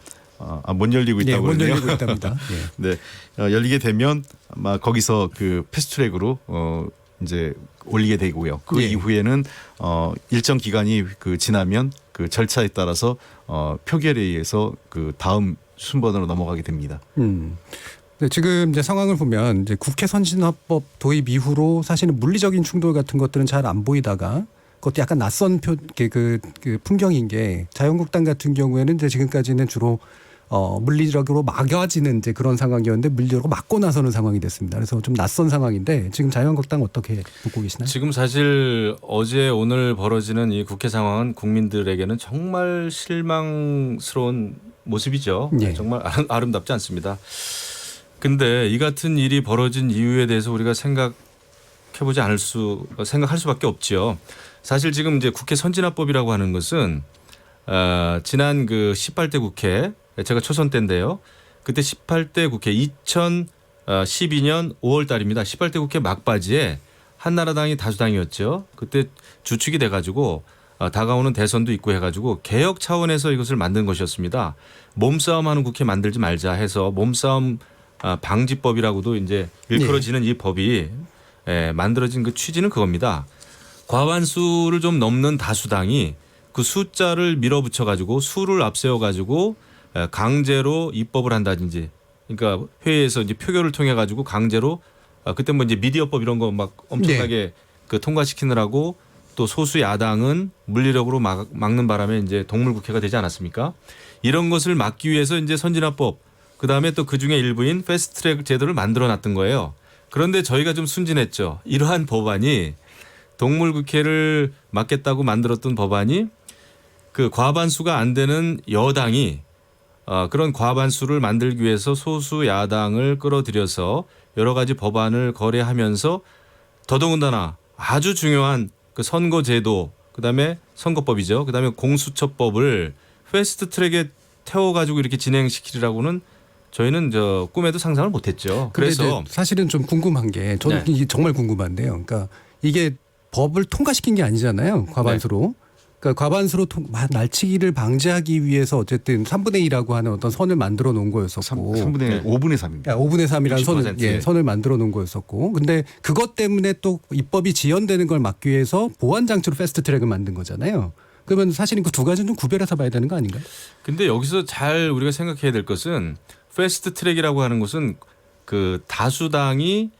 못 열리고 있다고 못 그러네요. 열리고 있답니다. 예. 네, 열리게 되면 아마 거기서 그 패스트트랙으로 이제 올리게 되고요. 그 이후에는 일정 기간이 그 지나면 그 절차에 따라서 표결에 의해서 그 다음 순번으로 넘어가게 됩니다. 네, 지금 이제 상황을 보면 이제 국회 선진화법 도입 이후로 사실은 물리적인 충돌 같은 것들은 잘 안 보이다가 그것도 약간 낯선 그 풍경인 게 자유한국당 같은 경우에는 이제 지금까지는 주로 물리적으로 막아지는 이제 그런 상황이었는데 물리적으로 막고 나서는 상황이 됐습니다. 그래서 좀 낯선 상황인데 지금 자유한국당 어떻게 보고 계시나요? 지금 사실 어제 오늘 벌어지는 이 국회 상황은 국민들에게는 정말 실망스러운 모습이죠. 예. 정말 아름답지 않습니다. 근데 이 같은 일이 벌어진 이유에 대해서 우리가 생각할 수밖에 없지요. 사실 지금 이제 국회 선진화법이라고 하는 것은 지난 그 18대 국회 제가 초선 때인데요. 그때 18대 국회 2012년 5월 달입니다. 18대 국회 막바지에 한나라당이 다수당이었죠. 그때 주축이 돼가지고 다가오는 대선도 있고 해가지고 개혁 차원에서 이것을 만든 것이었습니다. 몸싸움하는 국회 만들지 말자 해서 몸싸움 방지법이라고도 이제 일컬어지는 이 법이 만들어진 그 취지는 그겁니다. 과반수를 좀 넘는 다수당이 그 숫자를 밀어붙여가지고 수를 앞세워가지고 강제로 입법을 한다든지, 그러니까 회의에서 이제 표결을 통해 가지고 강제로 그때 뭐 이제 미디어법 이런 거 막 엄청나게 그 통과시키느라고 또 소수 야당은 물리력으로 막는 바람에 이제 동물국회가 되지 않았습니까? 이런 것을 막기 위해서 이제 선진화법, 그 다음에 또 그 중에 일부인 패스트트랙 제도를 만들어놨던 거예요. 그런데 저희가 좀 순진했죠. 이러한 법안이 동물국회를 막겠다고 만들었던 법안이 그 과반수가 안 되는 여당이 그런 과반수를 만들기 위해서 소수 야당을 끌어들여서 여러 가지 법안을 거래하면서 더더군다나 아주 중요한 그 선거제도, 그다음에 선거법이죠. 그다음에 공수처법을 패스트트랙에 태워가지고 이렇게 진행시키리라고는 저희는 꿈에도 상상을 못했죠. 그래서 사실은 좀 궁금한 게 저는 이게 정말 궁금한데요. 그러니까 이게 법을 통과시킨 게 아니잖아요. 과반수로. 그러니까 과반수로 날치기를 방지하기 위해서 어쨌든 3분의 2라고 하는 어떤 선을 만들어 놓은 거였었고 3분의 5분의 3입니다. 5분의 3이라는 선을 만들어 놓은 거였었고 근데 그것 때문에 또 입법이 지연되는 걸 막기 위해서 보완 장치로 패스트 트랙을 만든 거잖아요. 그러면 사실은 그 두 가지는 좀 구별해서 봐야 되는 거 아닌가요? 근데 여기서 잘 우리가 생각해야 될 것은 패스트 트랙이라고 하는 것은 그 다수당이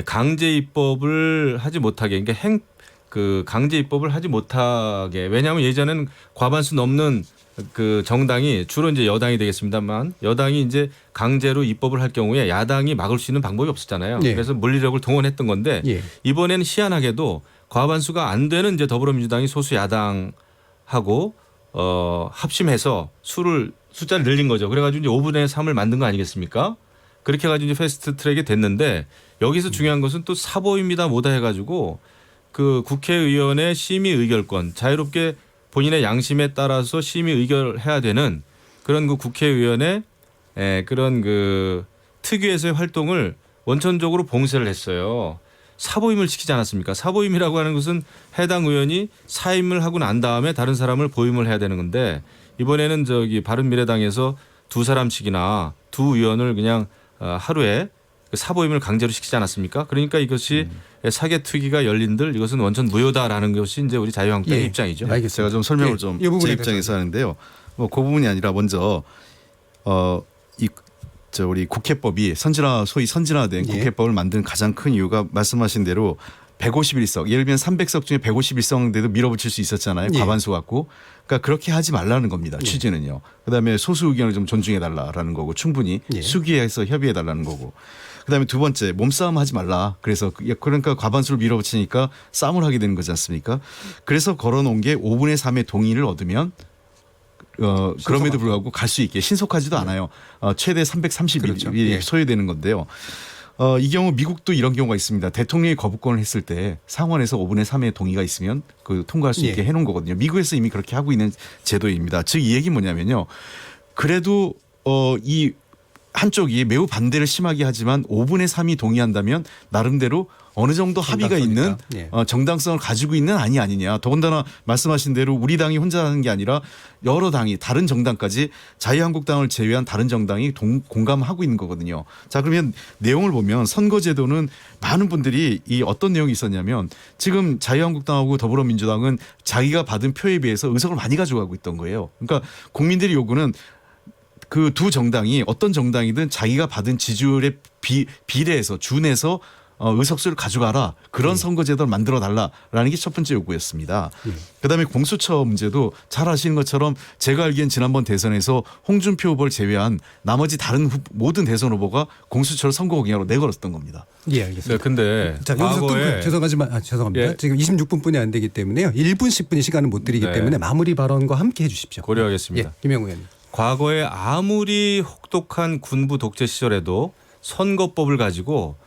강제 입법을 하지 못하게, 그러니까 그 강제 입법을 하지 못하게. 왜냐하면 예전에는 과반수 넘는 그 정당이 주로 이제 여당이 되겠습니다만 여당이 이제 강제로 입법을 할 경우에 야당이 막을 수 있는 방법이 없었잖아요. 그래서 물리력을 동원했던 건데 이번에는 희한하게도 과반수가 안 되는 이제 더불어민주당이 소수 야당하고 합심해서 숫자를 늘린 거죠. 그래가지고 이제 5분의 3을 만든 거 아니겠습니까? 그렇게 해가지고 이제 패스트 트랙이 됐는데 여기서 중요한 것은 또 사보입니다 뭐다 해가지고 그 국회의원의 심의 의결권, 자유롭게 본인의 양심에 따라서 심의 의결해야 되는 그런 그 국회의원의 그런 그 특유에서의 활동을 원천적으로 봉쇄를 했어요. 사보임을 시키지 않았습니까? 사보임이라고 하는 것은 해당 의원이 사임을 하고 난 다음에 다른 사람을 보임을 해야 되는 건데 이번에는 바른미래당에서 두 사람씩이나 두 의원을 그냥 하루에 사보임을 강제로 시키지 않았습니까? 그러니까 이것이 사개특위가 열린들 이것은 원천 무효다라는 것이 이제 우리 자유한국당의 입장이죠. 알겠습니다. 제가 좀 설명을 좀 제 입장에서 하는데요. 뭐 그 부분이 아니라 먼저 우리 국회법이 소위 선진화된 예. 국회법을 만든 가장 큰 이유가 말씀하신 대로 151석, 예를 들면 300석 중에 151석인데도 밀어붙일 수 있었잖아요. 예. 과반수 갖고. 그러니까 그렇게 하지 말라는 겁니다. 예. 취지는요. 그다음에 소수 의견을 좀 존중해 달라라는 거고 충분히 예. 수기해서 협의해 달라는 거고. 그다음에 두 번째 몸싸움 하지 말라. 그래서 그러니까 과반수를 밀어붙이니까 싸움을 하게 되는 거지 않습니까? 그래서 걸어놓은 게 5분의 3의 동의를 얻으면 그럼에도 불구하고 갈 수 있게 신속하지도 않아요. 최대 330일이 그렇죠. 예. 소요되는 건데요. 이 경우 미국도 이런 경우가 있습니다. 대통령이 거부권을 했을 때 상원에서 5분의 3의 동의가 있으면 통과할 수 있게 예. 해놓은 거거든요. 미국에서 이미 그렇게 하고 있는 제도입니다. 즉 이 얘기 뭐냐면요. 그래도 이 한쪽이 매우 반대를 심하게 하지만 5분의 3이 동의한다면 나름대로 어느 정도 합의가 있는 예. 정당성을 가지고 있는 안이 아니냐. 더군다나 말씀하신 대로 우리 당이 혼자 하는 게 아니라 여러 당이 다른 정당까지 자유한국당을 제외한 다른 정당이 공감하고 있는 거거든요. 자, 그러면 내용을 보면 선거제도는 많은 분들이 이 어떤 내용이 있었냐면 지금 자유한국당하고 더불어민주당은 자기가 받은 표에 비해서 의석을 많이 가져가고 있던 거예요. 그러니까 국민들의 요구는 그 두 정당이 어떤 정당이든 자기가 받은 지지율에 비례해서 준해서 의석수를 가져가라. 그런 선거제도를 만들어 달라라는 게 첫 번째 요구였습니다. 그다음에 공수처 문제도 잘 아시는 것처럼 제가 알기엔 지난번 대선에서 홍준표 후보를 제외한 나머지 다른 모든 대선 후보가 공수처를 선거 공약으로 내걸었던 겁니다. 예, 알겠습니다. 네, 근데 자, 여기서 과거에 죄송합니다. 예. 지금 26분뿐이 안 되기 때문에요. 1분 10분의 시간을 못 드리기 네. 때문에 마무리 발언과 함께 해 주십시오. 고려하겠습니다. 예, 김영우 의원님. 과거에 아무리 혹독한 군부 독재 시절에도 선거법을 가지고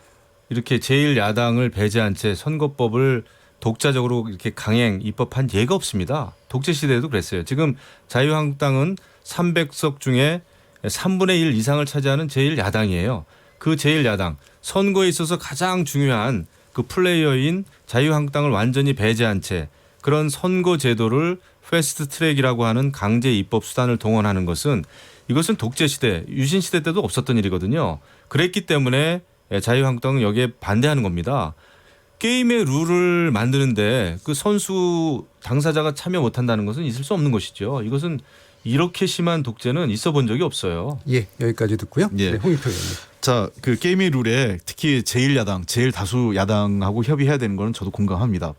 이렇게 제1야당을 배제한 채 선거법을 독자적으로 이렇게 강행 입법한 예가 없습니다. 독재 시대에도 그랬어요. 지금 자유한국당은 300석 중에 3분의 1 이상을 차지하는 제1야당이에요. 그 제1야당 선거에 있어서 가장 중요한 그 플레이어인 자유한국당을 완전히 배제한 채 그런 선거 제도를 패스트 트랙이라고 하는 강제 입법 수단을 동원하는 것은 이것은 독재 시대, 유신 시대 때도 없었던 일이거든요. 그랬기 때문에 자유한국당은 여기에 반대하는 겁니다. 게임의 룰을 만드는데 그 선수 당사자가 참여 못한다는 것은 있을 수 없는 것이죠. 이것은 이렇게 심한 독재는 있어 본 적이 없어요. 예, 여기까지 듣고요. 예. 네, 홍익표 의원님. 자, 그 게임의 룰에 특히 제1야당, 제일 다수 야당하고 협의해야 되는 거는 저도 공감합니다.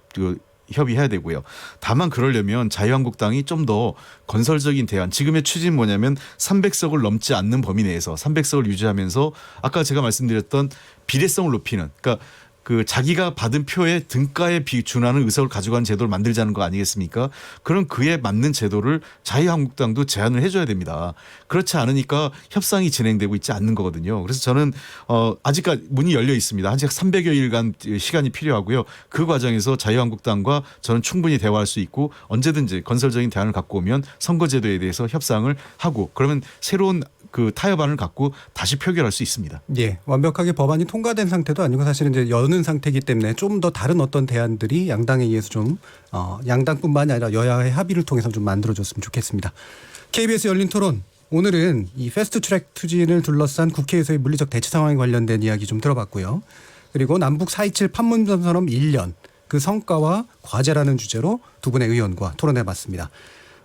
협의해야 되고요. 다만 그러려면 자유한국당이 좀 더 건설적인 대안. 지금의 취지는 뭐냐면 300석을 넘지 않는 범위 내에서 300석을 유지하면서 아까 제가 말씀드렸던 비례성을 높이는 그러니까 그 자기가 받은 표의 등가에 준하는 의석을 가져가는 제도를 만들자는 거 아니겠습니까? 그럼 그에 맞는 제도를 자유한국당도 제안을 해줘야 됩니다. 그렇지 않으니까 협상이 진행되고 있지 않는 거거든요. 그래서 저는 아직까지 문이 열려 있습니다. 아직 300여일간 시간이 필요하고요. 그 과정에서 자유한국당과 저는 충분히 대화할 수 있고 언제든지 건설적인 대안을 갖고 오면 선거제도에 대해서 협상을 하고 그러면 새로운 그 타협안을 갖고 다시 표결할 수 있습니다. 예, 완벽하게 법안이 통과된 상태도 아니고 사실은 이제 여는 상태이기 때문에 좀 더 다른 어떤 대안들이 양당에 의해서 좀 양당뿐만이 아니라 여야의 합의를 통해서 좀 만들어줬으면 좋겠습니다. KBS 열린 토론 오늘은 이 패스트트랙 추진을 둘러싼 국회에서의 물리적 대치 상황에 관련된 이야기 좀 들어봤고요. 그리고 남북 4.27 판문점 선언 1년 그 성과와 과제라는 주제로 두 분의 의원과 토론해봤습니다.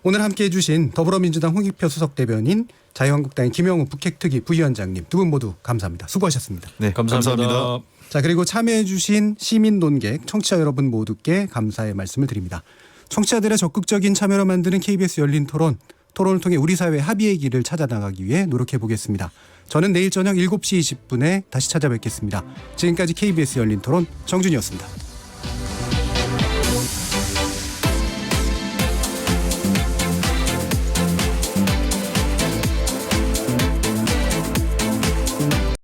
오늘 함께해 주신 더불어민주당 홍익표 수석대변인 자유한국당의 김영우 북핵특위 부위원장님 두 분 모두 감사합니다. 수고하셨습니다. 네, 감사합니다. 자, 그리고 참여해 주신 시민 논객 청취자 여러분 모두께 감사의 말씀을 드립니다. 청취자들의 적극적인 참여로 만드는 KBS 열린 토론을 통해 우리 사회의 합의의 길을 찾아나가기 위해 노력해 보겠습니다. 저는 내일 저녁 7시 20분에 다시 찾아뵙겠습니다. 지금까지 KBS 열린 토론 정준이었습니다.